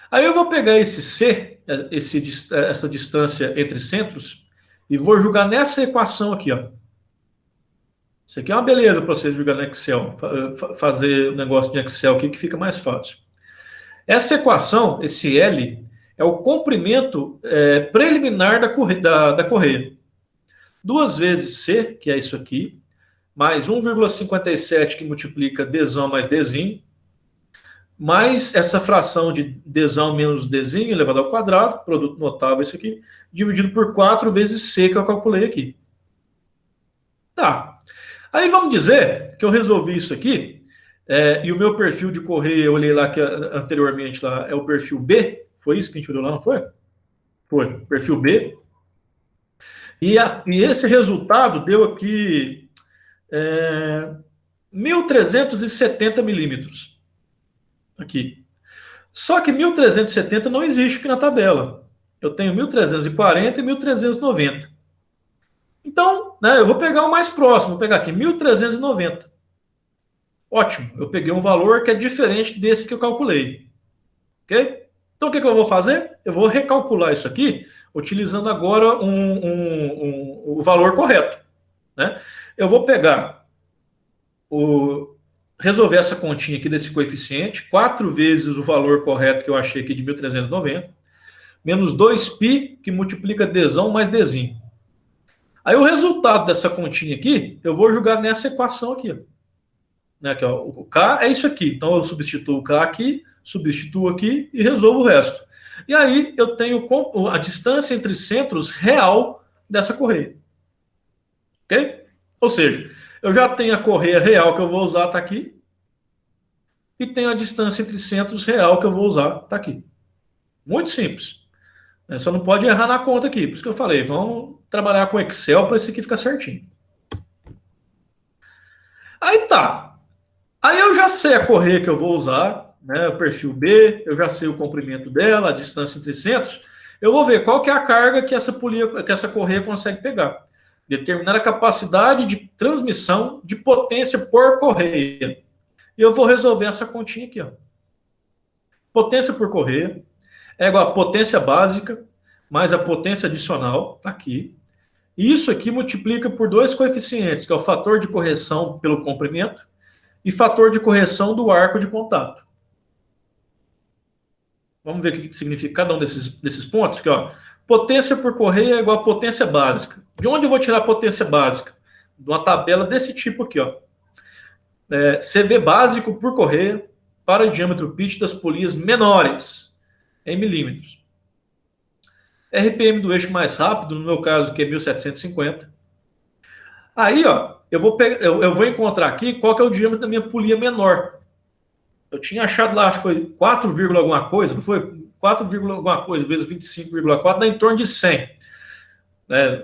Aí eu vou pegar esse C, essa distância entre centros, e vou jogar nessa equação aqui, ó. Isso aqui é uma beleza para vocês jogar no Excel, fazer um negócio de Excel aqui que fica mais fácil. Essa equação, esse L, é o comprimento preliminar da correia. 2 vezes C, que é isso aqui, mais 1,57 que multiplica Dzão mais Dzinho, mais essa fração de Dzão menos Dzinho elevado ao quadrado, produto notável isso aqui, dividido por 4 vezes C que eu calculei aqui. Tá. Aí vamos dizer que eu resolvi isso aqui, e o meu perfil de correia, eu olhei lá que anteriormente lá, é o perfil B, foi isso que a gente olhou lá, não foi? Foi, perfil B. E esse resultado deu aqui 1.370 milímetros. Aqui. Só que 1.370 não existe aqui na tabela. Eu tenho 1.340 e 1.390. Então, né, eu vou pegar o mais próximo, vou pegar aqui 1.390. Ótimo, eu peguei um valor que é diferente desse que eu calculei. Ok? Então, o que eu vou fazer? Eu vou recalcular isso aqui, utilizando agora o valor correto. Né? Eu vou pegar, resolver essa continha aqui desse coeficiente, 4 vezes o valor correto que eu achei aqui de 1.390, menos 2π, que multiplica Dzão mais Dzinho. Aí o resultado dessa continha aqui, eu vou jogar nessa equação aqui. Né, aqui ó, o K é isso aqui. Então eu substituo o K aqui, substituo aqui e resolvo o resto. E aí eu tenho a distância entre centros real dessa correia. Ok? Ou seja, eu já tenho a correia real que eu vou usar, está aqui. E tenho a distância entre centros real que eu vou usar, está aqui. Muito simples. Só não pode errar na conta aqui. Por isso que eu falei, vamos trabalhar com Excel para isso aqui ficar certinho. Aí tá. Aí eu já sei a correia que eu vou usar, né, o perfil B, eu já sei o comprimento dela, a distância entre centros. Eu vou ver qual que é a carga que essa correia consegue pegar. Determinar a capacidade de transmissão de potência por correia. E eu vou resolver essa continha aqui, ó. Potência por correia é igual a potência básica mais a potência adicional, tá aqui. E isso aqui multiplica por 2 coeficientes, que é o fator de correção pelo comprimento e fator de correção do arco de contato. Vamos ver o que significa cada um desses pontos. Aqui, ó. Potência por correia é igual a potência básica. De onde eu vou tirar a potência básica? De uma tabela desse tipo aqui, ó. CV básico por correia para o diâmetro pitch das polias menores, em milímetros. RPM do eixo mais rápido, no meu caso, que é 1750. Aí, ó, eu vou encontrar aqui qual que é o diâmetro da minha polia menor. Eu tinha achado lá, acho que foi 4, alguma coisa, não foi? 4, alguma coisa, vezes 25,4, dá em torno de 100.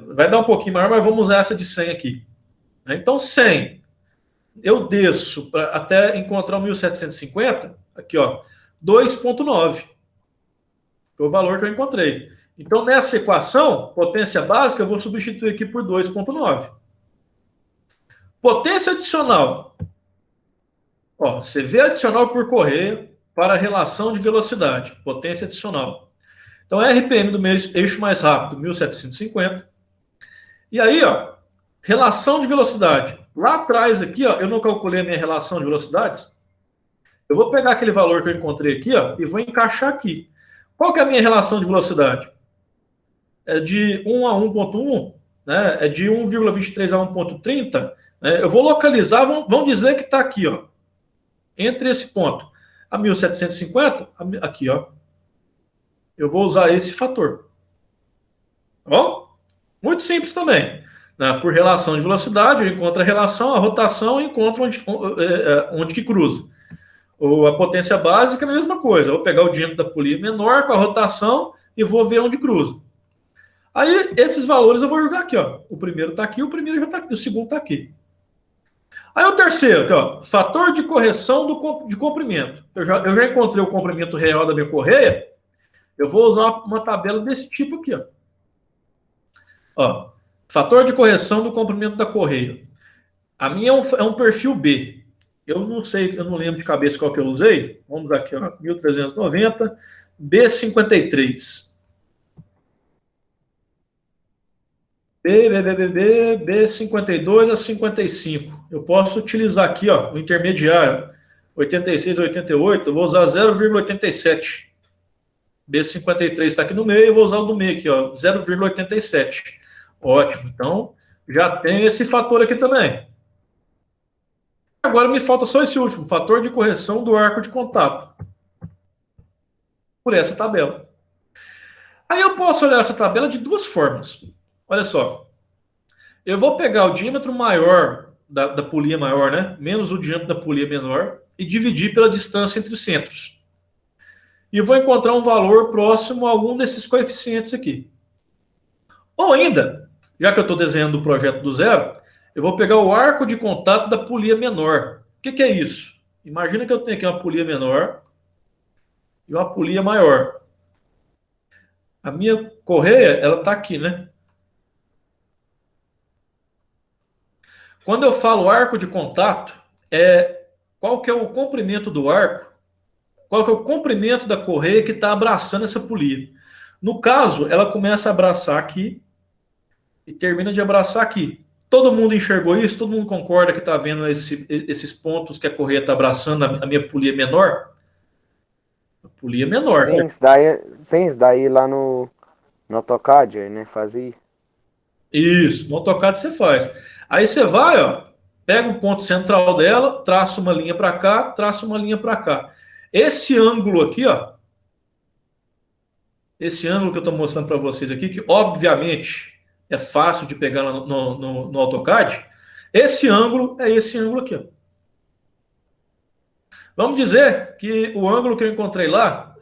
Vai dar um pouquinho maior, mas vamos usar essa de 100 aqui. Então, 100. Eu desço até encontrar o 1750, aqui, ó, 2,9. Foi o valor que eu encontrei. Então, nessa equação, potência básica, eu vou substituir aqui por 2,9. Potência adicional. Ó, CV adicional por correia para a relação de velocidade. Potência adicional. Então, RPM do eixo mais rápido, 1750. E aí, ó, relação de velocidade. Lá atrás aqui, ó, eu não calculei a minha relação de velocidades. Eu vou pegar aquele valor que eu encontrei aqui, ó, e vou encaixar aqui. Qual que é a minha relação de velocidade? É de 1 a 1,1, né? É de 1,23 a 1,30. Eu vou localizar, vamos dizer que está aqui, ó, entre esse ponto, a 1750, aqui, ó. Eu vou usar esse fator. Tá bom? Muito simples também. Por relação de velocidade, eu encontro a relação, a rotação, eu encontro onde que cruza. A potência básica é a mesma coisa. Eu vou pegar o diâmetro da polia menor com a rotação e vou ver onde cruza. Aí, esses valores eu vou jogar aqui, ó. O primeiro está aqui, o primeiro já está aqui, o segundo está aqui. Aí o terceiro, aqui, ó, fator de correção de comprimento. Eu já encontrei o comprimento real da minha correia. Eu vou usar uma tabela desse tipo aqui, ó. Fator de correção do comprimento da correia. A minha é um perfil B. Eu não sei, eu não lembro de cabeça qual que eu usei. Vamos dar aqui, ó, 1390, B53. B52 a 55. Eu posso utilizar aqui, ó, o intermediário, 86 a 88, eu vou usar 0,87. B53 está aqui no meio, eu vou usar o do meio aqui, ó, 0,87. Ótimo, então já tem esse fator aqui também. Agora me falta só esse último, fator de correção do arco de contato. Por essa tabela. Aí eu posso olhar essa tabela de duas formas. Olha só. Eu vou pegar o diâmetro maior da polia maior, né? Menos o diâmetro da polia menor, e dividir pela distância entre os centros. E vou encontrar um valor próximo a algum desses coeficientes aqui. Ou ainda, já que eu estou desenhando o projeto do zero, eu vou pegar o arco de contato da polia menor. O que é isso? Imagina que eu tenho aqui uma polia menor e uma polia maior. A minha correia, ela está aqui, né? Quando eu falo arco de contato, qual que é o comprimento do arco? Qual que é o comprimento da correia que está abraçando essa polia? No caso, ela começa a abraçar aqui e termina de abraçar aqui. Todo mundo enxergou isso? Todo mundo concorda que está vendo esses pontos que a correia está abraçando a minha polia menor? A polia menor. Sim, isso daí lá no AutoCAD, né? Fazia. Isso, no AutoCAD você faz. Aí você vai, ó, pega o ponto central dela, traça uma linha para cá, traça uma linha para cá. Esse ângulo aqui, ó, esse ângulo que eu estou mostrando para vocês aqui, que obviamente é fácil de pegar no AutoCAD, esse ângulo é esse ângulo aqui, ó. Vamos dizer que o ângulo que eu encontrei lá,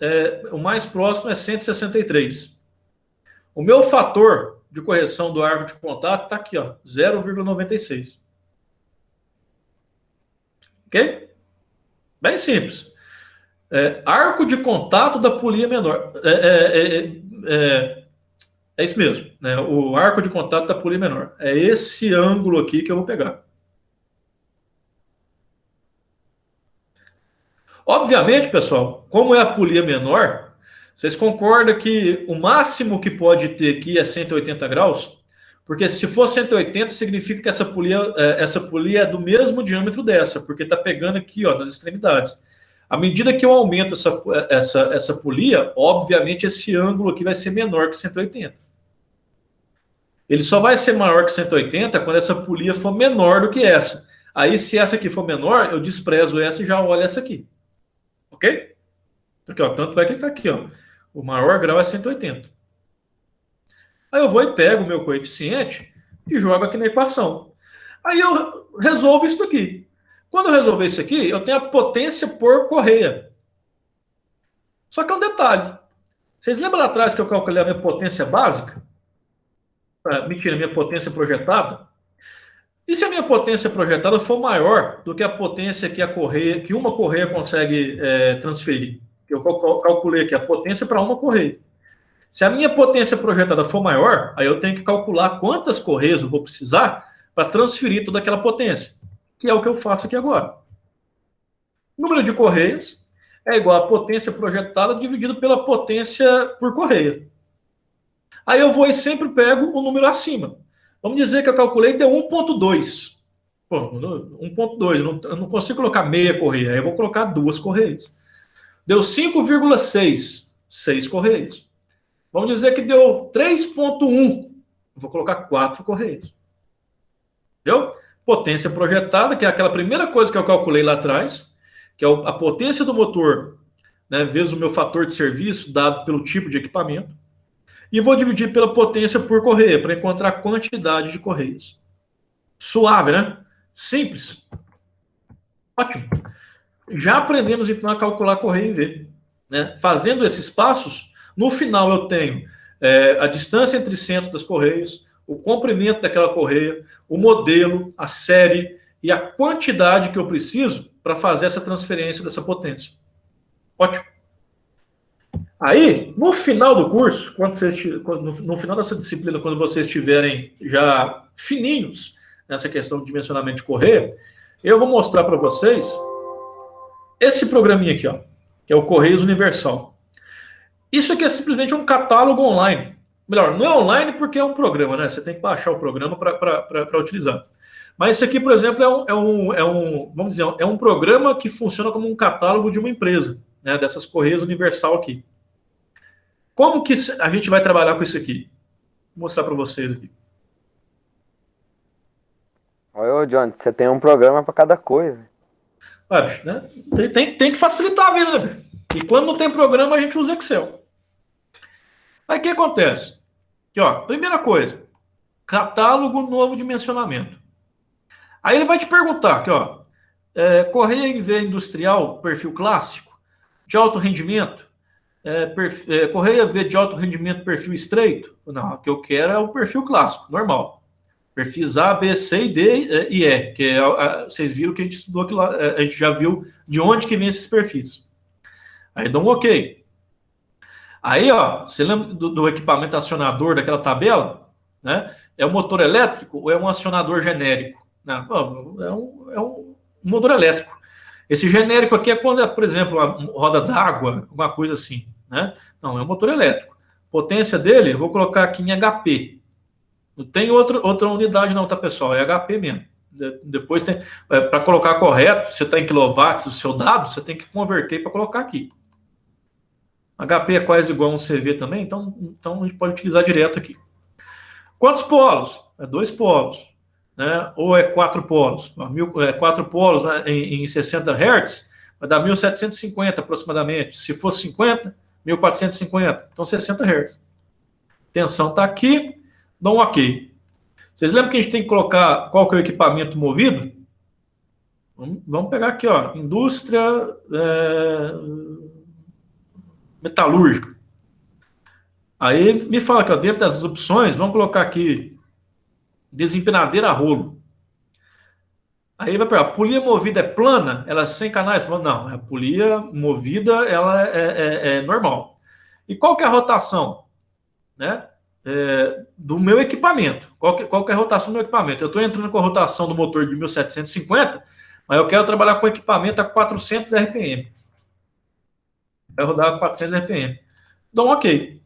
o mais próximo é 163. O meu fator de correção do arco de contato está aqui, ó, 0,96. Ok? Bem simples. Arco de contato da polia menor. É isso mesmo, né? O arco de contato da polia menor. É esse ângulo aqui que eu vou pegar. Obviamente, pessoal, como é a polia menor, vocês concordam que o máximo que pode ter aqui é 180 graus? Porque se for 180, significa que essa polia é do mesmo diâmetro dessa, porque está pegando aqui, ó, nas extremidades. À medida que eu aumento essa polia, obviamente esse ângulo aqui vai ser menor que 180. Ele só vai ser maior que 180 quando essa polia for menor do que essa. Aí, se essa aqui for menor, eu desprezo essa e já olho essa aqui. Ok? Aqui, ó, tanto é que está aqui, ó. O maior grau é 180. Aí eu vou e pego o meu coeficiente e jogo aqui na equação. Aí eu resolvo isso aqui. Quando eu resolver isso aqui, eu tenho a potência por correia. Só que é um detalhe. Vocês lembram lá atrás que eu calculei a minha potência básica? Mentira, a minha potência projetada? E se a minha potência projetada for maior do que a potência que uma correia consegue transferir? Eu calculei aqui a potência para uma correia. Se a minha potência projetada for maior, aí eu tenho que calcular quantas correias eu vou precisar para transferir toda aquela potência, que é o que eu faço aqui agora. O número de correias é igual a potência projetada dividido pela potência por correia. Aí eu vou e sempre pego o número acima. Vamos dizer que eu calculei deu 1.2. 1.2, eu não consigo colocar meia correia, aí eu vou colocar 2 correias. Deu 5,6, 6 correias. Vamos dizer que deu 3.1, eu vou colocar 4 correias. Entendeu? Potência projetada, que é aquela primeira coisa que eu calculei lá atrás, que é a potência do motor, né, vezes o meu fator de serviço, dado pelo tipo de equipamento. E vou dividir pela potência por correia, para encontrar a quantidade de correias. Suave, né? Simples. Ótimo. Já aprendemos, então, a calcular correia em V. Né? Fazendo esses passos, no final eu tenho a distância entre centros das correias, o comprimento daquela correia, o modelo, a série e a quantidade que eu preciso para fazer essa transferência dessa potência. Ótimo. Aí, no final do curso, no final dessa disciplina, quando vocês estiverem já fininhos nessa questão de dimensionamento de correia, eu vou mostrar para vocês esse programinha aqui, ó, que é o Correios Universal. Isso aqui é simplesmente um catálogo online. Melhor, não é online porque é um programa, né? Você tem que baixar o programa para utilizar. Mas isso aqui, por exemplo, vamos dizer, é um programa que funciona como um catálogo de uma empresa, né? Dessas Correios Universal aqui. Como que a gente vai trabalhar com isso aqui? Vou mostrar para vocês aqui. Olha, John, você tem um programa para cada coisa. Bicho, né? Tem que facilitar a vida, né? E quando não tem programa, a gente usa Excel. Aí o que acontece? Aqui, ó, primeira coisa, catálogo novo dimensionamento. Aí ele vai te perguntar, aqui, ó, correia em V industrial, perfil clássico, de alto rendimento, correia V de alto rendimento, perfil estreito. Não, o que eu quero é o perfil clássico, normal. Perfis A, B, C, D e E, que vocês viram que a gente estudou aqui lá, a gente já viu de onde que vem esses perfis. Aí dá um OK. Aí, ó, você lembra do equipamento acionador daquela tabela? Né? É um motor elétrico ou é um acionador genérico? Não, é um motor elétrico. Esse genérico aqui é quando é, por exemplo, uma roda d'água, alguma coisa assim. Né? Não, é um motor elétrico. Potência dele, eu vou colocar aqui em HP. Não tem outra unidade não, tá, pessoal? É HP mesmo. Depois tem, para colocar correto, você está em quilowatts, o seu dado, você tem que converter para colocar aqui. HP é quase igual a um CV também, então a gente pode utilizar direto aqui. Quantos polos? 2 polos. Né? Ou 4 polos? 4 polos, né, em 60 Hz, vai dar 1750 aproximadamente. Se for 50, 1450. Então 60 Hz. Tensão está aqui, dá um OK. Vocês lembram que a gente tem que colocar qual que é o equipamento movido? Vamos pegar aqui, ó, indústria metalúrgica. Aí me fala que, ó, dentro dessas opções, vamos colocar aqui desempenadeira a rolo. Aí vai pegar, a polia movida é plana? Ela é sem canais? Não, a polia movida ela é normal. E qual que é a rotação? Né? Do meu equipamento. Qual que é a rotação do meu equipamento? Eu estou entrando com a rotação do motor de 1750, mas eu quero trabalhar com equipamento a 400 RPM. Vai rodar a 400 RPM. Dá um OK.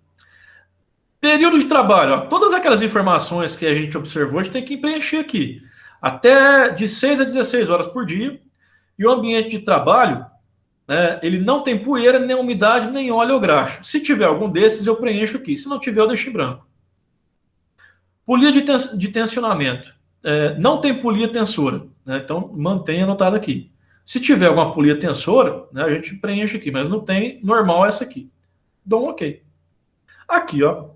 Período de trabalho. Ó, todas aquelas informações que a gente observou, a gente tem que preencher aqui. Até de 6 a 16 horas por dia. E o ambiente de trabalho né, ele não tem poeira, nem umidade, nem óleo ou graxa. Se tiver algum desses, eu preencho aqui. Se não tiver, eu deixo em branco. Polia de tensionamento. Não tem polia tensora, né, então mantenha anotado aqui. Se tiver alguma polia tensora, né, a gente preenche aqui, mas não tem, normal essa aqui. Dou um ok. Aqui, ó.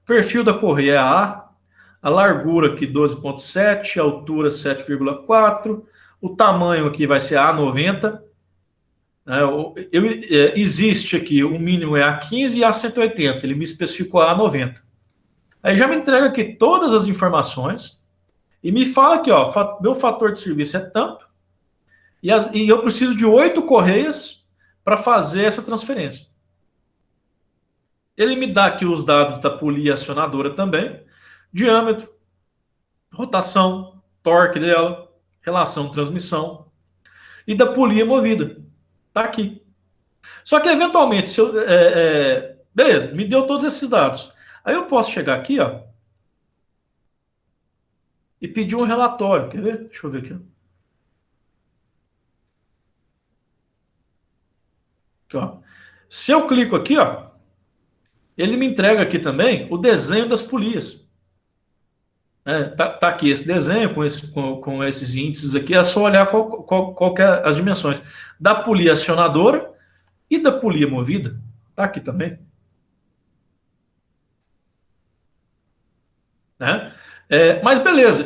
Perfil da correia é a largura aqui 12,7, a altura 7,4, o tamanho aqui vai ser A90. Existe aqui, o mínimo é A15 e A180, ele me especificou A90. Aí já me entrega aqui todas as informações e me fala aqui, ó, meu fator de serviço é tanto e eu preciso de 8 correias para fazer essa transferência. Ele me dá aqui os dados da polia acionadora também, diâmetro, rotação, torque dela, relação transmissão e da polia movida. Tá aqui. Só que eventualmente, se eu, beleza, me deu todos esses dados. Aí eu posso chegar aqui, ó, e pedir um relatório. Quer ver? Deixa eu ver aqui. Aqui, ó. Se eu clico aqui, ó, ele me entrega aqui também o desenho das polias. Tá aqui esse desenho com esses índices aqui. É só olhar qual que é as dimensões da polia acionadora e da polia movida. Tá aqui também. Né? Mas beleza,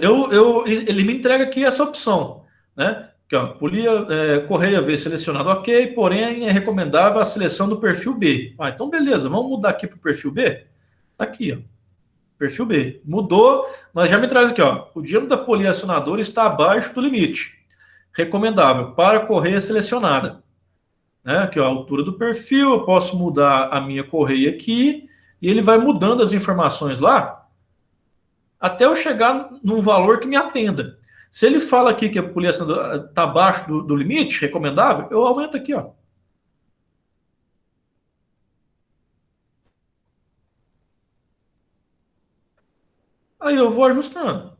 ele me entrega aqui essa opção, né? Aqui, ó, correia V selecionado ok, porém é recomendável a seleção do perfil B. Então beleza, vamos mudar aqui para o perfil B? Tá aqui, ó, perfil B. Mudou, mas já me traz aqui, ó, o diâmetro da polia acionadora está abaixo do limite. Recomendável para correia selecionada. Né? Aqui, ó, a altura do perfil, eu posso mudar a minha correia aqui, e ele vai mudando as informações lá, até eu chegar num valor que me atenda. Se ele fala aqui que a polia está abaixo do limite recomendável, eu aumento aqui, ó. Aí eu vou ajustando.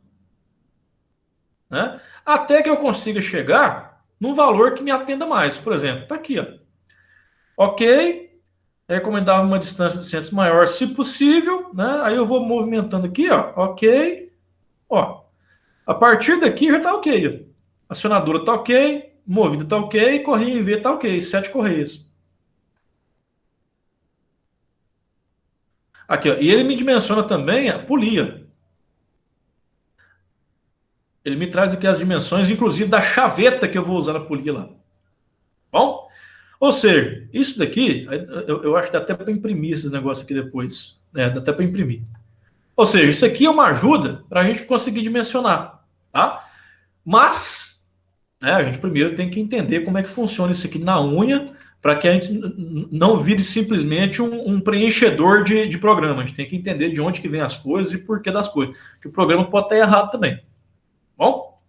Né? Até que eu consiga chegar num valor que me atenda mais. Por exemplo, tá aqui, ó. Ok, é recomendável uma distância de centros maior, se possível, né? Aí eu vou movimentando aqui, ó. Ok, ó. A partir daqui já tá ok. Acionadora tá ok, movida tá ok, correia em V tá ok, 7 correias. Aqui, ó, e ele me dimensiona também a polia. Ele me traz aqui as dimensões, inclusive da chaveta que eu vou usar na polia lá. Bom? Ou seja, isso daqui, eu acho que dá até para imprimir esse negócio aqui depois. Dá até para imprimir. Ou seja, isso aqui é uma ajuda para a gente conseguir dimensionar. Tá? Mas, a gente primeiro tem que entender como é que funciona isso aqui na unha, para que a gente não vire simplesmente um preenchedor de programa. A gente tem que entender de onde que vem as coisas e porquê das coisas. Que o programa pode estar errado também. Bom,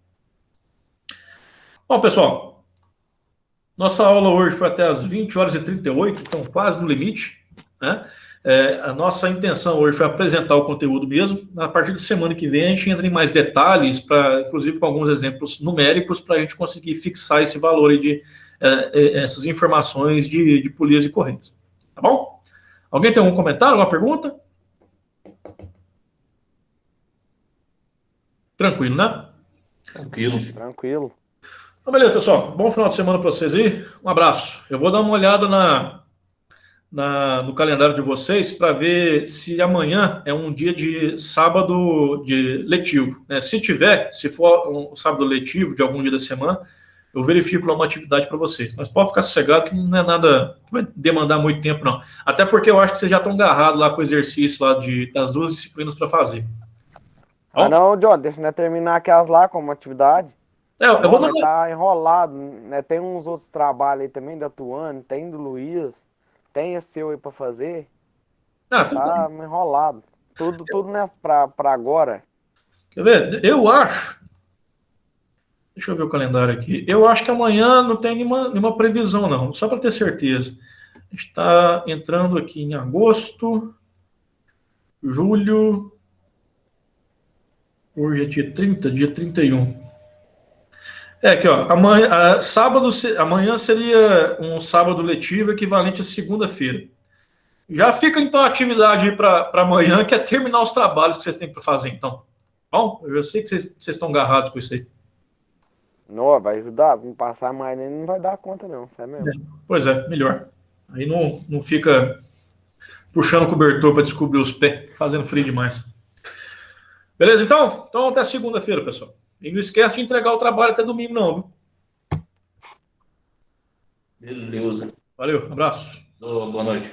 pessoal, nossa aula hoje foi até as 20h38, então quase no limite. Né? A nossa intenção hoje foi apresentar o conteúdo mesmo. A partir de semana que vem a gente entra em mais detalhes, inclusive com alguns exemplos numéricos, para a gente conseguir fixar esse valor aí essas informações de polias e correios. Tá bom? Alguém tem algum comentário, alguma pergunta? Tranquilo, né? Tranquilo. Então, beleza, pessoal. Bom final de semana para vocês aí. Um abraço. Eu vou dar uma olhada no calendário de vocês para ver se amanhã é um dia de sábado de letivo. Né? Se for um sábado letivo de algum dia da semana, eu verifico lá uma atividade para vocês. Mas pode ficar sossegado que não é nada que vai demandar muito tempo, não. Até porque eu acho que vocês já estão agarrados lá com o exercício lá das 2 disciplinas para fazer. Não, John, deixa eu terminar aquelas lá como atividade. Eu vou tá enrolado, né? Tem uns outros trabalhos aí também da Tuane, tem do Luiz, tem esse seu aí pra fazer. Tá enrolado. Tudo nessa pra agora. Quer ver? Eu acho. Deixa eu ver o calendário aqui. Eu acho que amanhã não tem nenhuma previsão, não. Só para ter certeza. A gente está entrando aqui em agosto, julho. Hoje é dia 30, dia 31. Aqui, ó. Amanhã seria um sábado letivo equivalente a segunda-feira. Já fica, então, a atividade para amanhã, que é terminar os trabalhos que vocês têm para fazer, então. Bom, eu sei que vocês estão agarrados com isso aí. Não, vai ajudar, vamos passar mais, nem não vai dar conta, não, sabe mesmo? Pois é, melhor. Aí não fica puxando o cobertor para descobrir os pés, fazendo frio demais. Beleza, então? Então, até segunda-feira, pessoal. E não esquece de entregar o trabalho até domingo, não, viu? Beleza. Valeu, abraço. Boa noite.